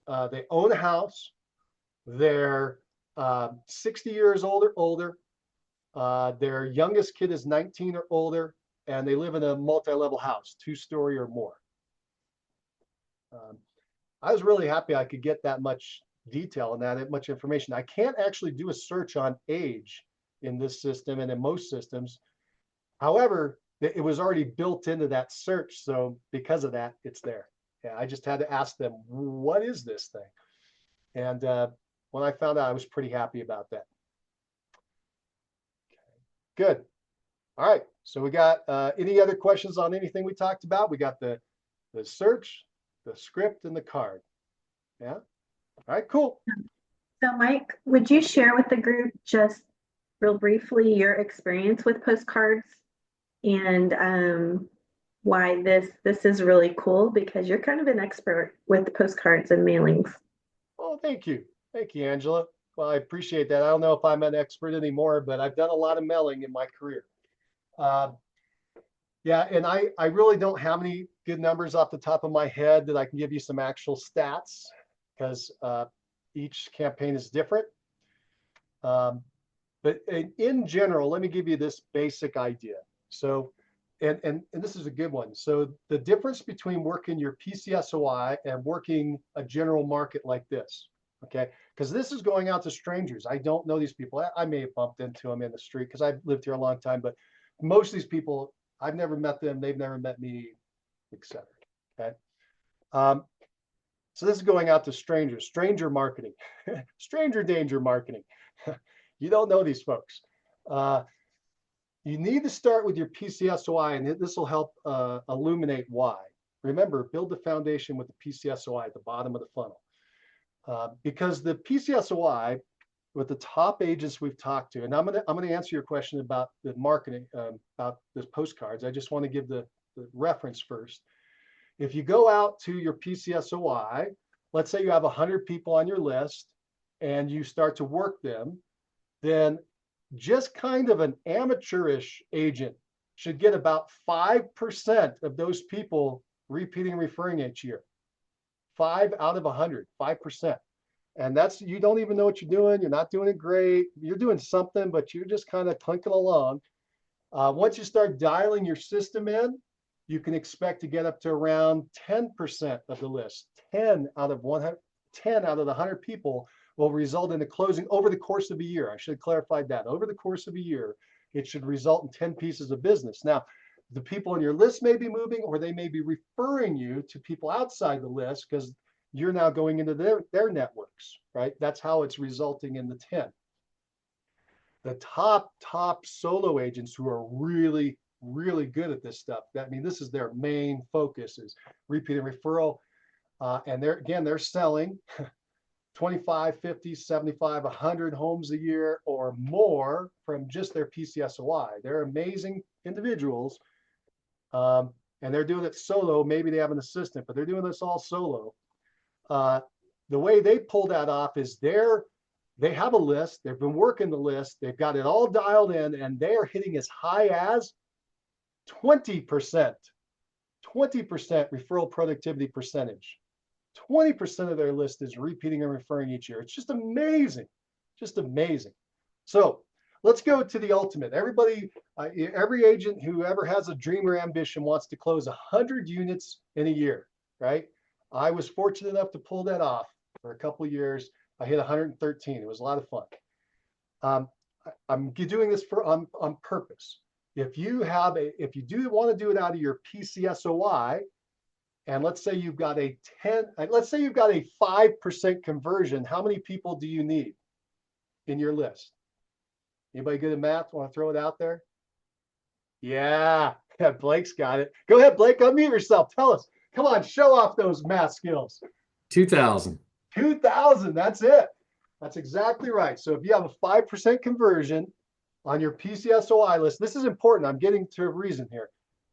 They own a house. They're 60 years old or older. Their youngest kid is 19 or older, and they live in a multi-level house, 2-story or more. I was really happy I could get that much detail and that much information. I can't actually do a search on age in this system and in most systems. However, it was already built into that search. So because of that, it's there. Yeah, I just had to ask them, what is this thing? And when I found out, I was pretty happy about that. Okay. Good. All right. So we got any other questions on anything we talked about? We got the search, the script, and the card. Yeah. All right, cool.
So Mike, would you share with the group just real briefly your experience with postcards and why this is really cool, because you're kind of an expert with postcards and mailings.
Oh, thank you. Thank you, Angela. Well, I appreciate that. I don't know if I'm an expert anymore, but I've done a lot of mailing in my career. Yeah, and I really don't have any good numbers off the top of my head that I can give you some actual stats, because each campaign is different. But in general, let me give you this basic idea. So, and this is a good one. So the difference between working your PCSOI and working a general market like this, okay? Because this is going out to strangers. I don't know these people. I may have bumped into them in the street because I've lived here a long time, but most of these people, I've never met them. They've never met me, etc. Okay. So this is going out to strangers, stranger marketing, stranger danger marketing. You don't know these folks. You need to start with your PCSOI, and this will help illuminate why. Remember, build the foundation with the PCSOI at the bottom of the funnel. Because the PCSOI, with the top agents we've talked to, and I'm gonna answer your question about the marketing, about the postcards. I just want to give the reference first. If you go out to your PCSOI, let's say you have 100 people on your list and you start to work them, then just kind of an amateurish agent should get about 5% of those people repeating and referring each year. 5 out of 100, 5%. And that's, you don't even know what you're doing. You're not doing it great. You're doing something, but you're just kind of clinking along. Once you start dialing your system in, you can expect to get up to around 10% of the list. 10 out of 100, 10 out of the 100 people will result in a closing over the course of a year. I should have clarified that. Over the course of a year, it should result in 10 pieces of business. Now, the people on your list may be moving, or they may be referring you to people outside the list because you're now going into their networks, right? That's how it's resulting in the 10. The top solo agents who are really, really good at this stuff, I mean, this is their main focus, is repeat and referral. And they're selling 25, 50, 75, 100 homes a year or more from just their PCSOI. They're amazing individuals. And they're doing it solo. Maybe they have an assistant, but they're doing this all solo. The way they pull that off is they have a list. They've been working the list. They've got it all dialed in, and they are hitting as high as 20%, 20% referral productivity percentage. 20% of their list is repeating and referring each year. It's just amazing, just amazing. So let's go to the ultimate. Everybody, every agent who ever has a dream or ambition wants to close 100 units in a year, right? I was fortunate enough to pull that off for a couple of years. I hit 113. It was a lot of fun. I'm doing this on purpose. If you do want to do it out of your PCSOI, and let's say you've got a 5% conversion, how many people do you need in your list? Anybody good at math? Want to throw it out there? Yeah, Blake's got it. Go ahead, Blake, unmute yourself. Tell us. Come on, show off those math skills.
2,000.
2,000, that's it. That's exactly right. So if you have a 5% conversion on your PCSOI list, this is important. I'm getting to a reason here.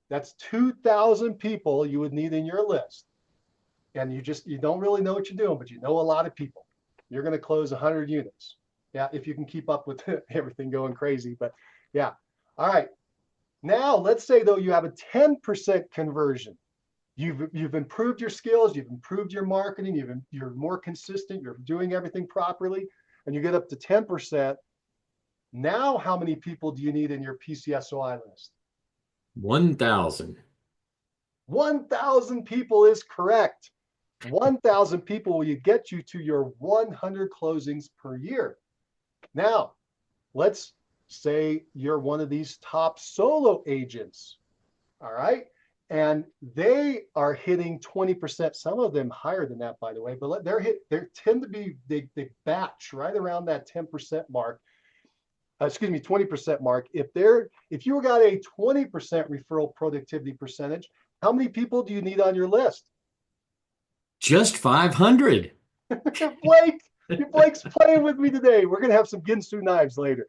That's 2,000 people you would need in your list. And you don't really know what you're doing, but you know a lot of people. You're going to close 100 units. Yeah, if you can keep up with everything going crazy. But yeah. All right. Now, let's say, though, you have a 10% conversion. You've improved your skills, you've improved your marketing, you're more consistent, you're doing everything properly, and you get up to 10%. Now, how many people do you need in your PCSOI list?
1,000.
1,000 people is correct. 1,000 people will get you to your 100 closings per year. Now, let's say you're one of these top solo agents, all right? And they are hitting 20%, some of them higher than that, by the way, but they tend to be, they batch right around that 10% mark. Excuse me, 20% mark. If you got a 20% referral productivity percentage, how many people do you need on your list?
Just 500.
Blake's playing with me today. We're gonna have some Ginsu knives later.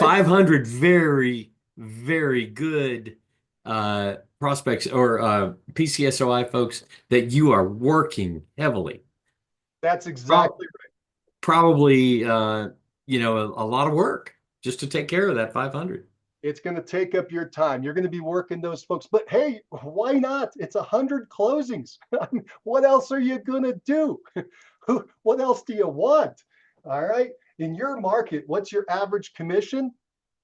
500 very, very good prospects or PCSOI folks that you are working heavily.
That's exactly right.
Probably, a lot of work just to take care of that 500.
It's going to take up your time. You're going to be working those folks, but hey, why not? It's 100 closings. What else are you going to do? What else do you want? All right. In your market, what's your average commission?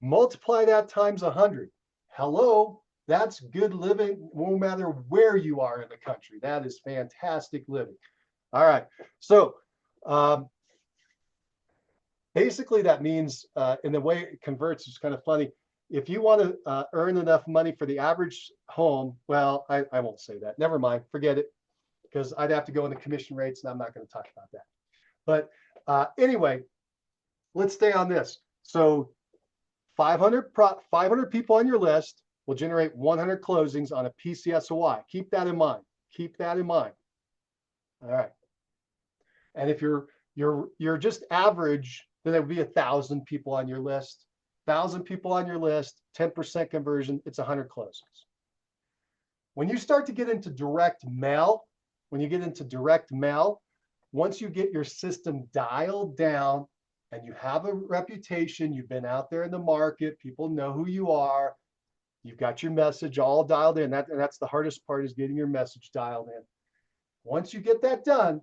Multiply that times 100. Hello, that's good living no matter where you are in the country. That is fantastic living. All right. So basically that means in the way it converts, it's kind of funny. If you want to earn enough money for the average home, well, I won't say that. Never mind. Forget it, because I'd have to go into commission rates, and I'm not going to talk about that. But anyway, let's stay on this. So 500 people on your list will generate 100 closings on a PCSOI. Keep that in mind. Keep that in mind. All right. And if you're just average, then there would be 1,000 people on your list. 1,000 people on your list, 10% conversion, it's 100 closings. When you start to get into direct mail, once you get your system dialed down and you have a reputation, you've been out there in the market, people know who you are, you've got your message all dialed in. And that's the hardest part, is getting your message dialed in. Once you get that done,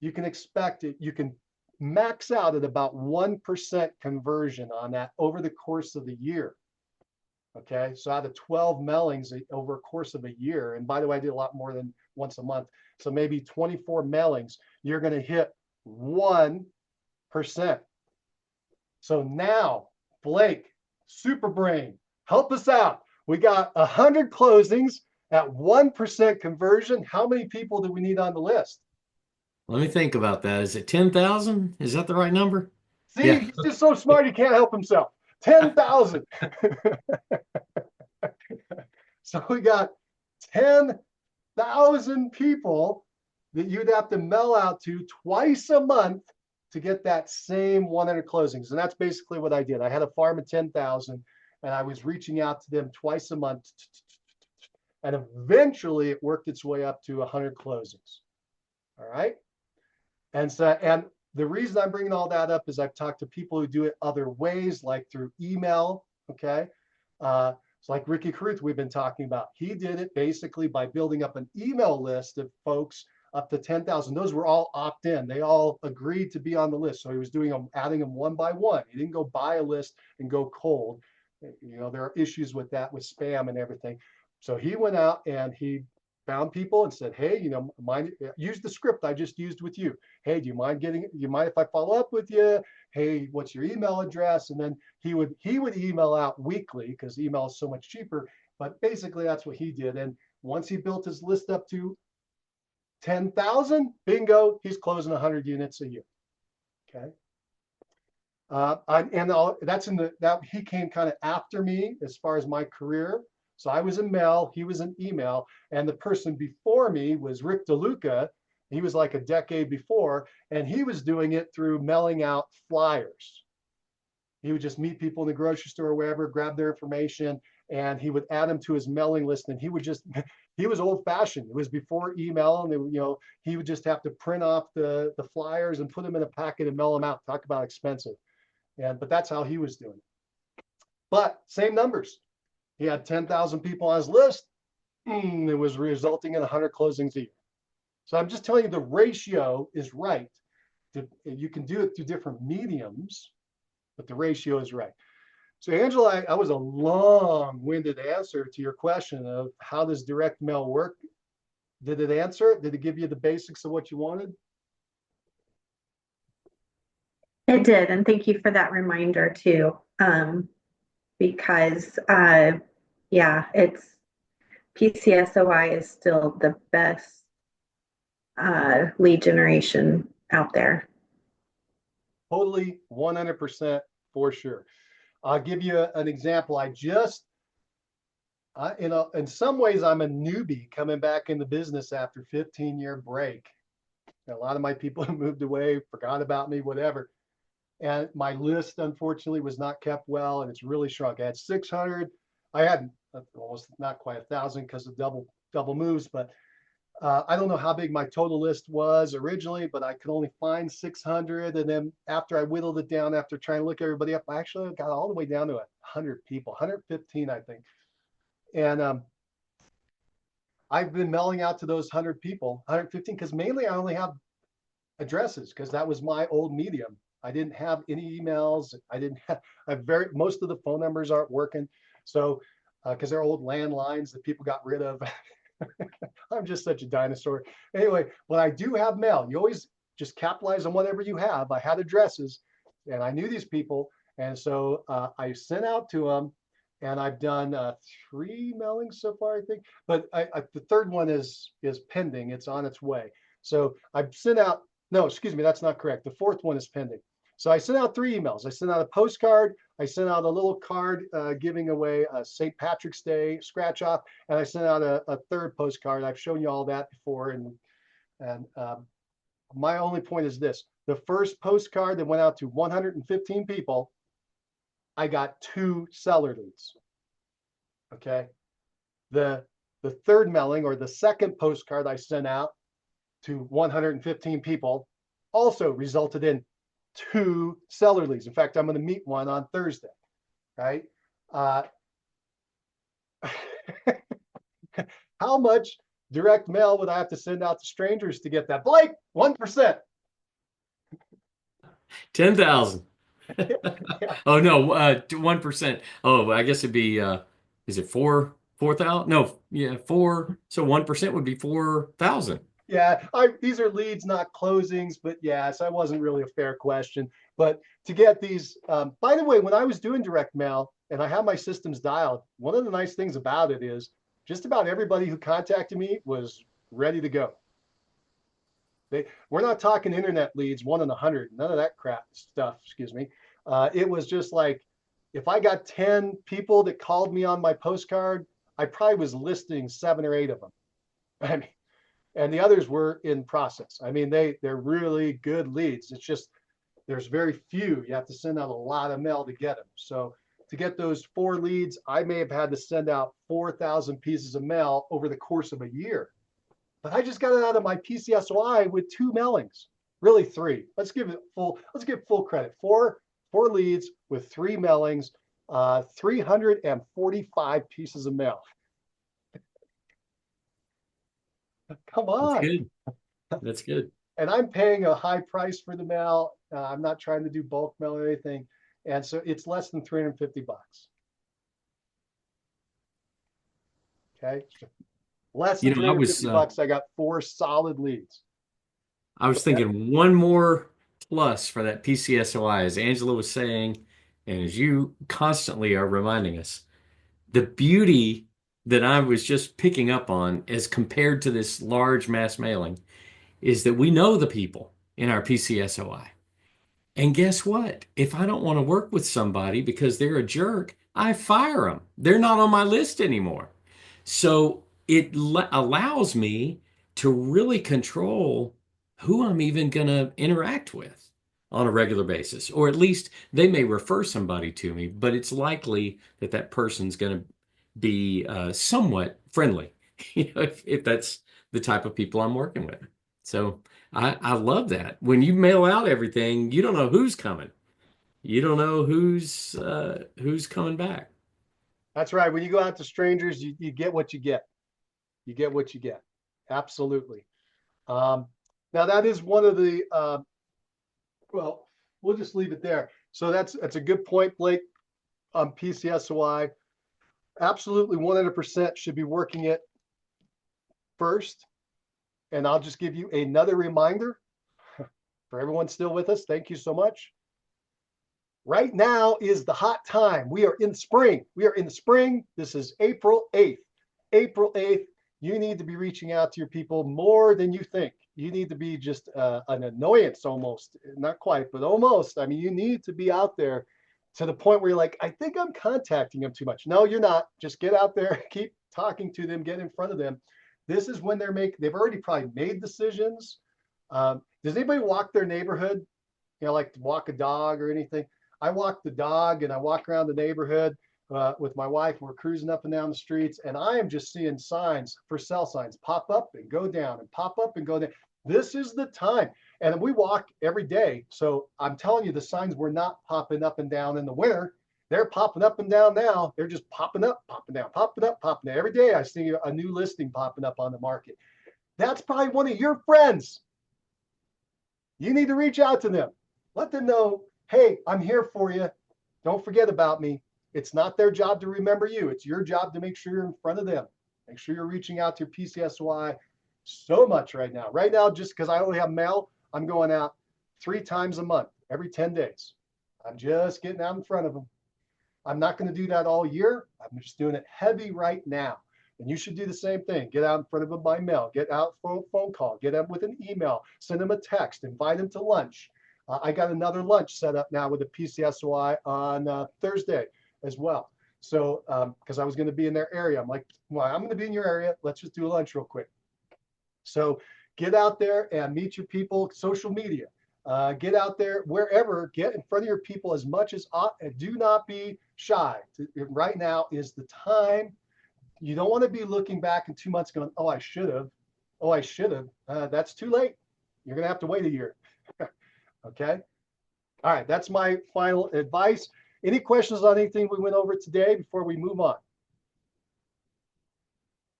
you can expect it. You can max out at about 1% conversion on that over the course of the year. Okay, so out of 12 mailings over a course of a year, and by the way, I did a lot more than once a month, so maybe 24 mailings, you're going to hit 1%. So now, Blake, Super Brain, help us out. We got 100 closings at 1% conversion. How many people do we need on the list?
Let me think about that. Is it 10,000? Is that the right number?
See,
Yeah.
he's just so smart, he can't help himself. 10,000. So we got 10,000 people that you'd have to mail out to twice a month to get that same 100 closings. And that's basically what I did. I had a farm of 10,000 and I was reaching out to them twice a month. And eventually it worked its way up to 100 closings. All right. And the reason I'm bringing all that up is I've talked to people who do it other ways, like through email. Okay. It's like Ricky Caruth we've been talking about. He did it basically by building up an email list of folks up to 10,000. Those were all opt-in. They all agreed to be on the list. So he was adding them one by one. He didn't go buy a list and go cold. There are issues with that, with spam and everything. So he went out and he found people and said, hey, use the script I just used with you. Hey, do you mind if I follow up with you? Hey, what's your email address? And then he would email out weekly, because email is so much cheaper. But basically that's what he did. And once he built his list up to 10,000, bingo, he's closing 100 units a year. Okay. He came kind of after me as far as my career. So I was in mail, he was in email, and the person before me was Rick DeLuca. He was like a decade before, and he was doing it through mailing out flyers. He would just meet people in the grocery store or wherever, grab their information, and he would add them to his mailing list. And he was old fashioned. It was before email, and he would just have to print off the flyers and put them in a packet and mail them out. Talk about expensive. But that's how he was doing it. But same numbers. He had 10,000 people on his list. It was resulting in 100 closings a year. So I'm just telling you the ratio is right. You can do it through different mediums, but the ratio is right. So Angela, I was a long-winded answer to your question of how does direct mail work? Did it answer? Did it give you the basics of what you wanted?
It did, and thank you for that reminder too. Because yeah, it's PCSOI is still the best lead generation out there.
Totally 100% for sure. I'll give you an example. In some ways, I'm a newbie coming back in the business after 15-year break. A lot of my people have moved away, forgot about me, whatever. And my list, unfortunately, was not kept well, and it's really shrunk. I had 600. I had almost not quite 1,000 because of double moves, but I don't know how big my total list was originally, but I could only find 600. And then after I whittled it down, after trying to look everybody up, I actually got all the way down to 100 people, 115, I think. And I've been mailing out to those 100 people, 115, because mainly I only have addresses because that was my old medium. I didn't have any emails. I didn't have, most of the phone numbers aren't working. So, because they're old landlines that people got rid of. I'm just such a dinosaur. Anyway, when I do have mail, you always just capitalize on whatever you have. I had addresses and I knew these people. And so I sent out to them, and I've done 3 mailings so far, I think. But the third one is pending. It's on its way. So I've sent out, no, excuse me, that's not correct. The fourth one is pending. So I sent out 3 emails. I sent out a postcard. I sent out a little card giving away a St. Patrick's Day scratch off, and I sent out a third postcard. I've shown you all that before, and my only point is this: the first postcard that went out to 115 people, I got 2 seller leads. Okay, the third mailing, or the second postcard I sent out to 115 people, also resulted in 2 seller leads. In fact, I'm going to meet one on Thursday, right? How much direct mail would I have to send out to strangers to get that? Blake, 1%.
10,000. Oh no, 1%. Oh, I guess it'd be is it 4,000? No, yeah, 4. So 1% would be 4,000.
Yeah, these are leads, not closings, but yeah, so that wasn't really a fair question. But to get these, by the way, when I was doing direct mail and I had my systems dialed, one of the nice things about it is just about everybody who contacted me was ready to go. We're not talking internet leads, 1 in 100, none of that crap stuff, excuse me. It was just like, if I got 10 people that called me on my postcard, I probably was listing 7 or 8 of them. I mean, and the others were in process. I mean, they're really good leads. It's just there's very few. You have to send out a lot of mail to get them. So to get those 4 leads, I may have had to send out 4,000 pieces of mail over the course of a year. But I just got it out of my PCSOI with 2 mailings, really 3. Let's give full credit. 4 leads with 3 mailings, 345 pieces of mail. Come on.
That's good. That's good.
And I'm paying a high price for the mail. I'm not trying to do bulk mail or anything. And so it's less than 350 bucks. Okay. Less than 350 bucks. I got 4 solid leads.
I was thinking one more plus for that PCSOI, as Angela was saying, and as you constantly are reminding us, the beauty that I was just picking up on as compared to this large mass mailing is that we know the people in our PCSOI. And guess what? If I don't want to work with somebody because they're a jerk, I fire them. They're not on my list anymore. So it allows me to really control who I'm even going to interact with on a regular basis, or at least they may refer somebody to me, but it's likely that that person's going to be somewhat friendly, if that's the type of people I'm working with. So I love that. When you mail out everything, you don't know who's coming. You don't know who's coming back.
That's right. When you go out to strangers, you get what you get. You get what you get. Absolutely. Now that is one of the, well, we'll just leave it there. So that's a good point, Blake. on PCSOI. Absolutely 100% should be working it first. And I'll just give you another reminder for everyone still with us. Thank you so much. Right now is the hot time. We are in spring. We are in the spring. This is April 8th. April 8th, you need to be reaching out to your people more than you think. You need to be just an annoyance almost. Not quite, but almost. I mean, you need to be out there to the point where you're like, I think I'm contacting them too much. No, you're not. Just get out there, keep talking to them, get in front of them. This is when they've already probably made decisions. Does anybody walk their neighborhood? You know, like walk a dog or anything? I walk the dog and I walk around the neighborhood with my wife. We're cruising up and down the streets, and I am just seeing signs, for sale signs, pop up and go down and pop up and go down. This is the time. And we walk every day. So I'm telling you, the signs were not popping up and down in the winter. They're popping up and down now. They're just popping up, popping down, popping up, popping down. Every day I see a new listing popping up on the market. That's probably one of your friends. You need to reach out to them. Let them know, hey, I'm here for you. Don't forget about me. It's not their job to remember you. It's your job to make sure you're in front of them. Make sure you're reaching out to your PCSY so much right now. Right now, just because I only have mail, I'm going out 3 times a month, every 10 days. I'm just getting out in front of them. I'm not going to do that all year. I'm just doing it heavy right now. And you should do the same thing. Get out in front of them by mail, get out phone call, get them with an email, send them a text, invite them to lunch. I got another lunch set up now with the PCSOI on Thursday as well. So, because I was going to be in their area, I'm like, well, I'm going to be in your area. Let's just do a lunch real quick. So get out there and meet your people, social media. Get out there wherever, get in front of your people as much as, do not be shy. Right now is the time. You don't want to be looking back in 2 months going, oh, I should have. Oh, I should have. That's too late. You're going to have to wait a year. Okay. All right. That's my final advice. Any questions on anything we went over today before we move on?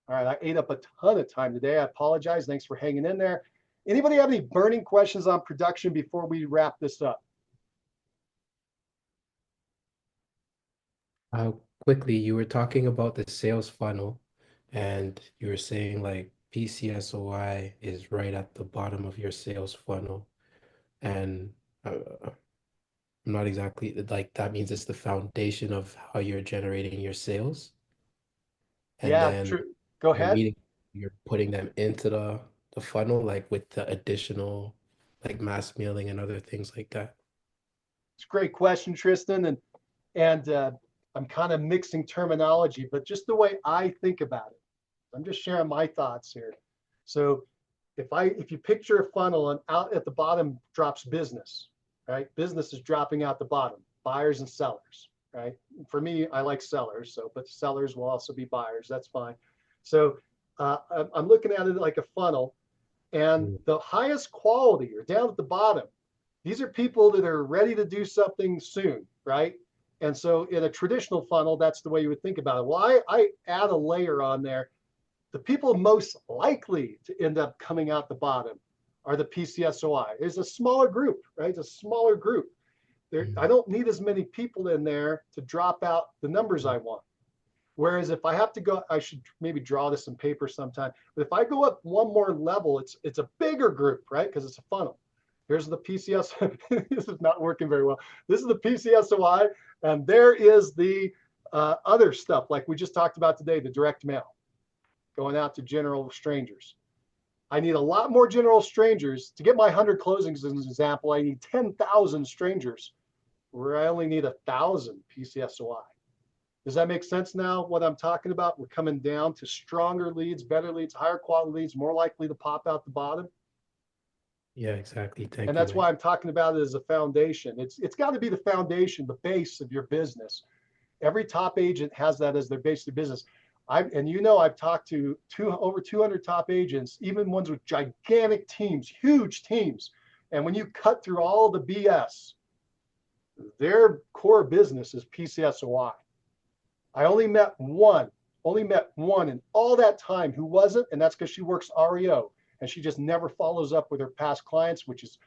All right. I ate up a ton of time today. I apologize. Thanks for hanging in there. Anybody have any burning questions on production before we wrap this up?
Quickly, you were talking about the sales funnel, and you were saying like PCSOI is right at the bottom of your sales funnel. And I'm not exactly like that means it's the foundation of how you're generating your sales. And
Yeah,
then
true. Go ahead.
you're putting them into the funnel, like with the additional like mass mailing and other things like that.
It's a great question, Tristan. And I'm kind of mixing terminology, but just the way I think about it, I'm just sharing my thoughts here. So if you picture a funnel and out at the bottom drops business, right? Business is dropping out the bottom, buyers and sellers, right? For me, I like sellers, but sellers will also be buyers. That's fine. So I'm looking at it like a funnel, and the highest quality are down at the bottom. These are people that are ready to do something soon, right? And so in a traditional funnel, that's the way you would think about it. Well, I add a layer on there. The people most likely to end up coming out the bottom are the PCSOI. It's a smaller group, right? It's a smaller group. I don't need as many people in there to drop out the numbers I want. Whereas if I have to go, I should maybe draw this in paper sometime. But if I go up one more level, it's a bigger group, right? Because it's a funnel. Here's the PCS. This is not working very well. This is the PCSOI, and there is the other stuff like we just talked about today, the direct mail going out to general strangers. I need a lot more general strangers. To get my 100 closings as an example, I need 10,000 strangers, where I only need 1,000 PCSOI. Does that make sense now, what I'm talking about? We're coming down to stronger leads, better leads, higher quality leads, more likely to pop out the bottom.
Yeah, exactly. Thank you.
And that's
Mike.
why I'm talking about it as a foundation. It's got to be the foundation, the base of your business. Every top agent has that as their base of their business. I've talked to over 200 top agents, even ones with gigantic teams, huge teams. And when you cut through all the BS, their core business is PCSOI. I only met one in all that time who wasn't, and that's because she works REO and she just never follows up with her past clients, which is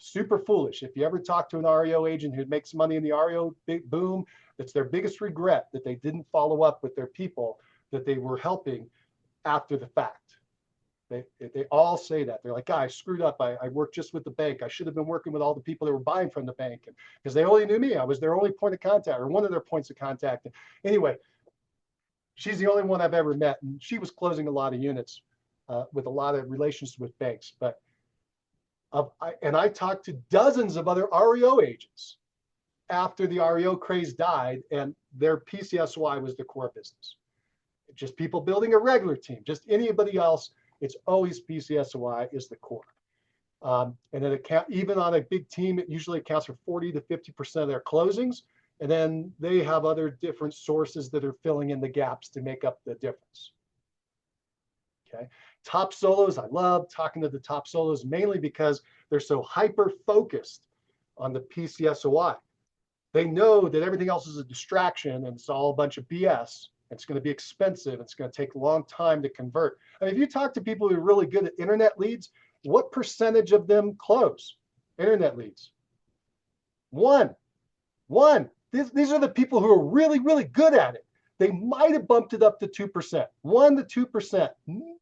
super foolish. If you ever talk to an REO agent who makes money in the REO big boom, it's their biggest regret that they didn't follow up with their people that they were helping after the fact. They all say that. They're like, "God, I screwed up. I worked just with the bank. I should have been working with all the people that were buying from the bank, and because they only knew me. I was their only point of contact, or one of their points of contact." Anyway, she's the only one I've ever met, and she was closing a lot of units with a lot of relations with banks. But I talked to dozens of other REO agents after the REO craze died, and their PCSY was the core business. Just people building a regular team, just anybody else. It's always PCSY is the core. And then even on a big team, it usually accounts for 40 to 50% of their closings. And then they have other different sources that are filling in the gaps to make up the difference. Okay. Top solos, I love talking to the top solos mainly because they're so hyper focused on the PCSOI. They know that everything else is a distraction and it's all a bunch of BS. It's going to be expensive. It's going to take a long time to convert. I mean, if you talk to people who are really good at internet leads, what percentage of them close internet leads? One. These are the people who are really, really good at it. They might have bumped it up to 2%, 1 to 2%,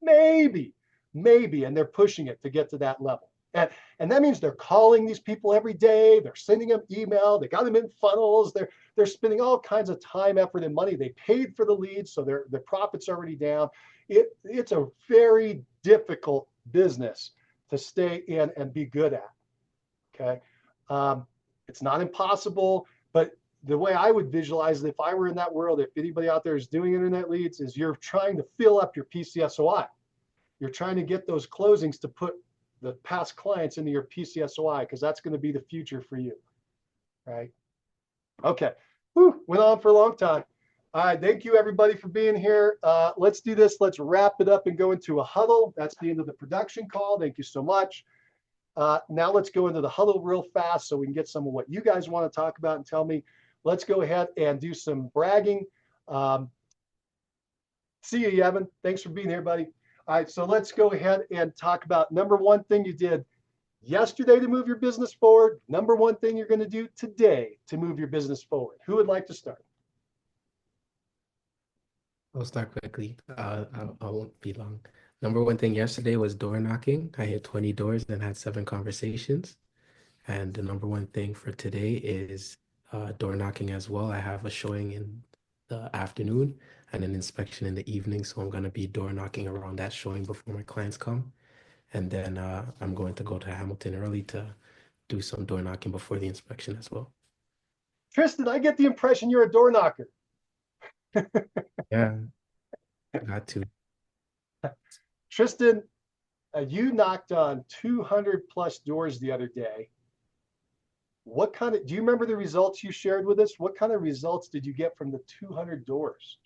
maybe, and they're pushing it to get to that level. And that means they're calling these people every day. They're sending them email. They got them in funnels. They're spending all kinds of time, effort, and money. They paid for the leads, so their profit's already down. It's a very difficult business to stay in and be good at. Okay, it's not impossible, but the way I would visualize it, if I were in that world, if anybody out there is doing internet leads, is you're trying to fill up your PCSOI. You're trying to get those closings to put the past clients into your PCSOI, because that's going to be the future for you, right? Okay, went on for a long time. All right, thank you everybody for being here. Let's do this. Let's wrap it up and go into a huddle. That's the end of the production call. Thank you so much. Now let's go into the huddle real fast so we can get some of what you guys want to talk about and tell me. Let's go ahead and do some bragging. See you, Yevon. Thanks for being here, buddy. All right, so let's go ahead and talk about number one thing you did yesterday to move your business forward. Number one thing you're going to do today to move your business forward. Who would like to start?
I'll start quickly. I won't be long. Number one thing yesterday was door knocking. I hit 20 doors and had 7 conversations. And the number one thing for today is door knocking as well. I have a showing in the afternoon and an inspection in the evening. So I'm going to be door knocking around that showing before my clients come. And then I'm going to go to Hamilton early to do some door knocking before the inspection as well.
Tristan, I get the impression you're a door knocker.
Yeah, got to.
Tristan, you knocked on 200 plus doors the other day. Do you remember the results you shared with us? What kind of results did you get from the 200 doors?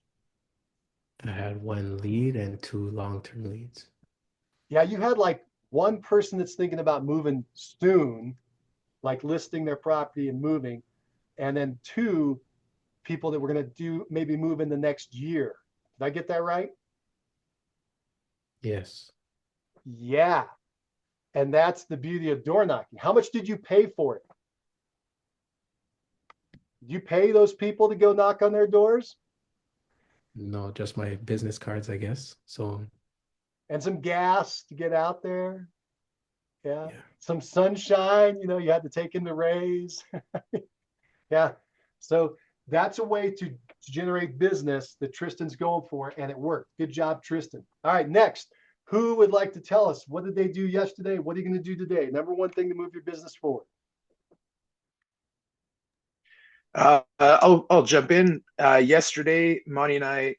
I had 1 lead and 2 long-term leads.
Yeah, you had like 1 person that's thinking about moving soon, like listing their property and moving, and then 2 people that were going to maybe move in the next year. Did I get that right?
Yes.
Yeah. And that's the beauty of door knocking. How much did you pay for it? Did you pay those people to go knock on their doors?
No, just my business cards, I guess. So.
And some gas to get out there. Yeah.
Yeah.
Some sunshine, you had to take in the rays. Yeah. So that's a way to generate business that Tristan's going for, and it worked. Good job, Tristan. All right, next. Who would like to tell us, what did they do yesterday? What are you going to do today? Number one thing to move your business forward.
I'll jump in. Yesterday, Monty and I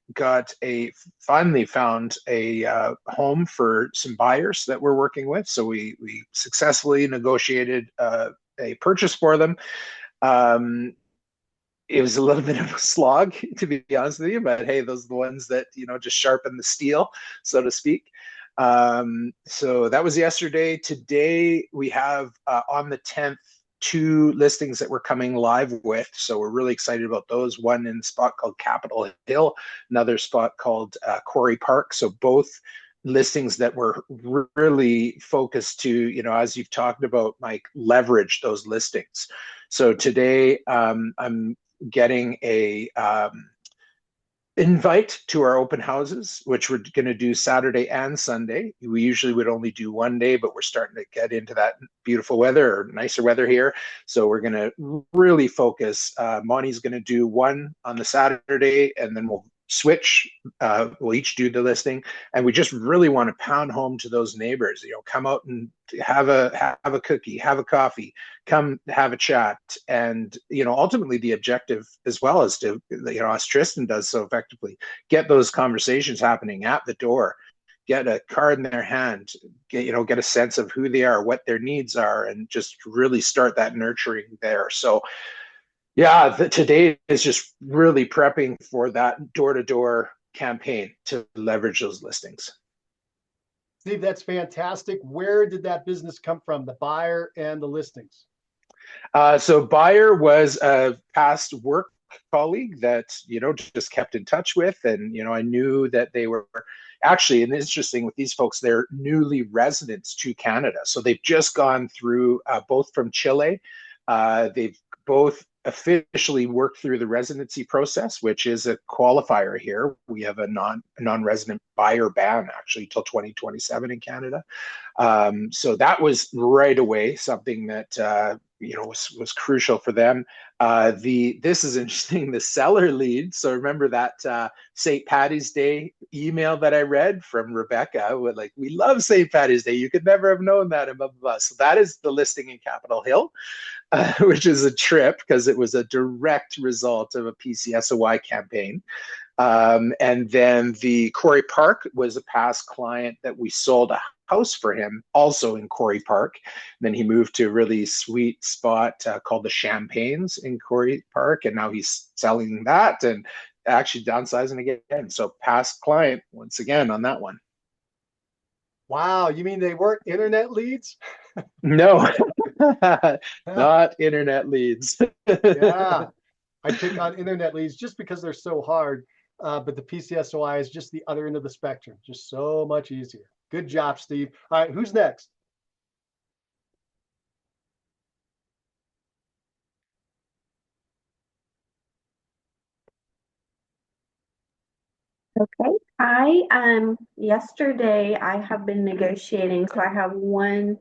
finally found a home for some buyers that we're working with. So we successfully negotiated a purchase for them. It was a little bit of a slog, to be honest with you, but hey, those are the ones that, just sharpen the steel, so to speak. So that was yesterday. Today, we have on the 10th, 2 listings that we're coming live with. So we're really excited about those. One in a spot called Capitol Hill, another spot called Quarry Park. So both listings that were really focused to, as you've talked about, Mike, leverage those listings. So today, I'm getting a invite to our open houses, which we're going to do Saturday and Sunday. We usually would only do one day, but we're starting to get into that beautiful weather or nicer weather here. So we're going to really focus. Monty's going to do one on the Saturday, and then we'll switch. We'll each do the listing, and we just really want to pound home to those neighbors. Come out and have a cookie, have a coffee, come have a chat, and ultimately the objective as well is to, as Tristan does so effectively, get those conversations happening at the door. Get a card in their hand, get a sense of who they are, what their needs are, and just really start that nurturing there. So yeah, today is just really prepping for that door-to-door campaign to leverage those listings.
Steve, that's fantastic. Where did that business come from, the buyer and the listings?
So buyer was a past work colleague that, just kept in touch with. And, I knew that they were actually, and it's interesting with these folks, they're newly residents to Canada. So they've just gone through both from Chile. They've both officially worked through the residency process, which is a qualifier here. We have a non-resident buyer ban actually till 2027 in Canada. So that was right away something that was crucial for them. This is interesting, the seller lead. So remember that St. Patty's Day email that I read from Rebecca with we love St. Patty's Day. You could never have known that above us. So that is the listing in Capitol Hill. Which is a trip because it was a direct result of a PCSOI campaign. And then the Quarry Park was a past client that we sold a house for him, also in Quarry Park. And then he moved to a really sweet spot called the Champagnes in Quarry Park, and now he's selling that and actually downsizing again. So past client once again on that one.
Wow, you mean they weren't internet leads?
No, not internet leads.
Yeah, I pick on internet leads just because they're so hard. But the PCSOI is just the other end of the spectrum, just so much easier. Good job, Steve. All right, who's next?
Okay. Yesterday I have been negotiating, so I have one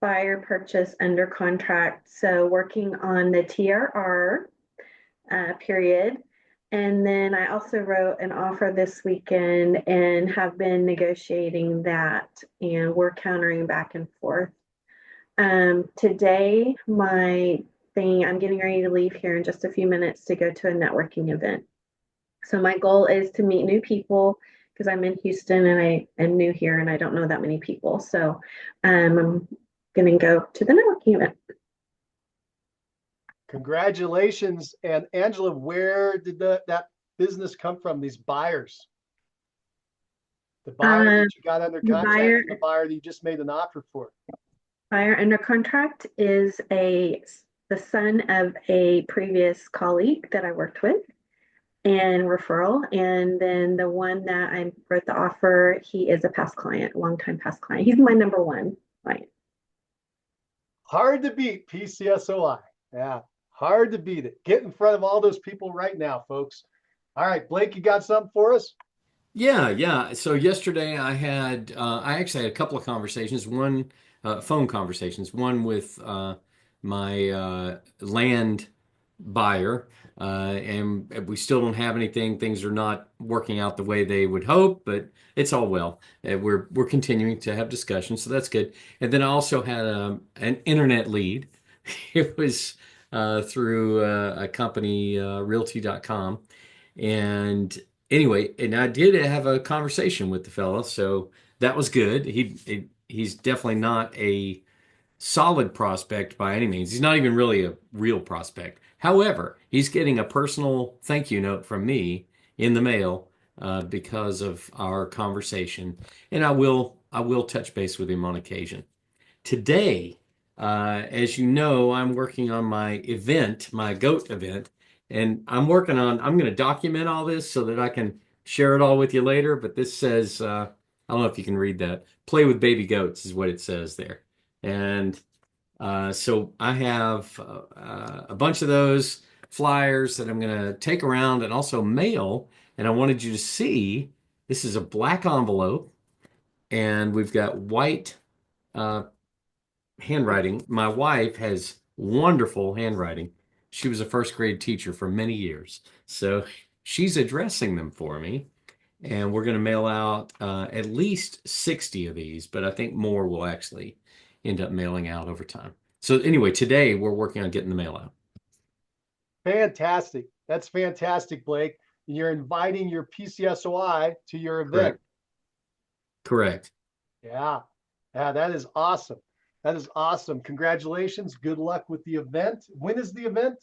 buyer purchase under contract. So working on the TRR period. And then I also wrote an offer this weekend and have been negotiating that, and we're countering back and forth. Today, I'm getting ready to leave here in just a few minutes to go to a networking event. So my goal is to meet new people because I'm in Houston and I am new here and I don't know that many people. So I'm going to go to the networking event.
Congratulations. And Angela, where did that business come from, these buyers? The buyer that you got under contract and the buyer that you just made an offer for?
Buyer under contract is the son of a previous colleague that I worked with, and referral. And then the one that I wrote the offer, he is a past client, longtime past client. He's my number one client.
Hard to beat PCSOI. Yeah, hard to beat it. Get in front of all those people right now, folks. All right, Blake, you got something for us?
Yeah. So yesterday I actually had a couple of conversations, phone conversations, one with my land buyer, and we still don't have anything. Things are not working out the way they would hope, but it's all well. We're continuing to have discussions, so that's good. And then I also had an internet lead. It was through a company, realty.com. And anyway, and I did have a conversation with the fellow, so that was good. He's definitely not a solid prospect by any means. He's not even really a real prospect. However, he's getting a personal thank you note from me in the mail because of our conversation, and I will touch base with him on occasion. Today, as you know, I'm working on my event, my goat event, and I'm going to document all this so that I can share it all with you later. But this says, I I don't know if you can read that. Play with baby goats is what it says there. And so I have a bunch of those flyers that I'm going to take around and also mail. And I wanted you to see this is a black envelope, and we've got white uh, handwriting. My wife has wonderful handwriting. She was a first grade teacher for many years. So she's addressing them for me. And we're going to mail out at least 60 of these, but I think more will actually end up mailing out over time. So anyway, today we're working on getting the mail out.
Fantastic. That's fantastic, Blake. You're inviting your PCSOI to your event.
Correct. Correct.
Yeah. Yeah, that is awesome. That is awesome. Congratulations. Good luck with the event. When is the event?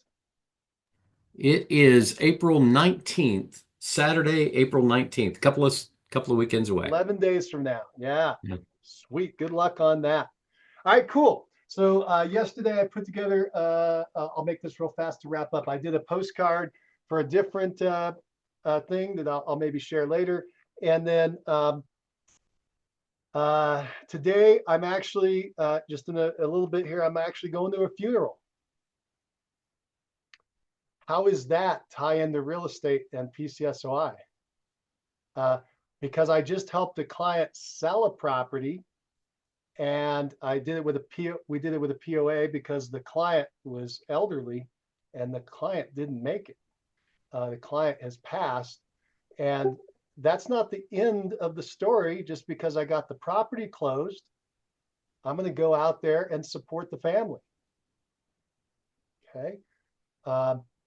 It is April 19th, Saturday, April 19th, couple of weekends away.
11 days from now. Yeah.
Yeah.
Sweet. Good luck on that. All right, cool. So yesterday I put together, I'll make this real fast to wrap up. I did a postcard for a different thing that I'll maybe share later. And then today I'm actually, just in a little bit here, I'm actually going to a funeral. How is that tie into real estate and PCSOI? Because I just helped a client sell a property, and I did it with we did it with a POA because the client was elderly and the client didn't make it. The client has passed, and that's not the end of the story. Just because I got the property closed, I'm going to go out there and support the family. Okay.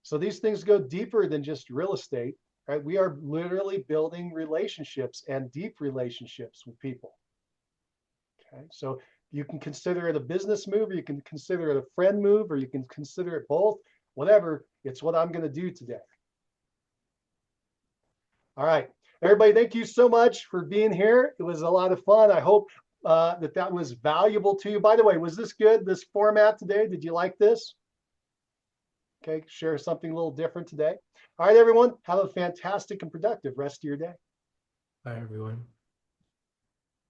So these things go deeper than just real estate, right? We are literally building relationships and deep relationships with people. Okay. So you can consider it a business move, or you can consider it a friend move, or you can consider it both, whatever. It's what I'm going to do today. All right. Everybody, thank you so much for being here. It was a lot of fun. I hope that was valuable to you. By the way, was this good, this format today? Did you like this? Okay, share something a little different today. All right, everyone, have a fantastic and productive rest of your day.
Bye, everyone.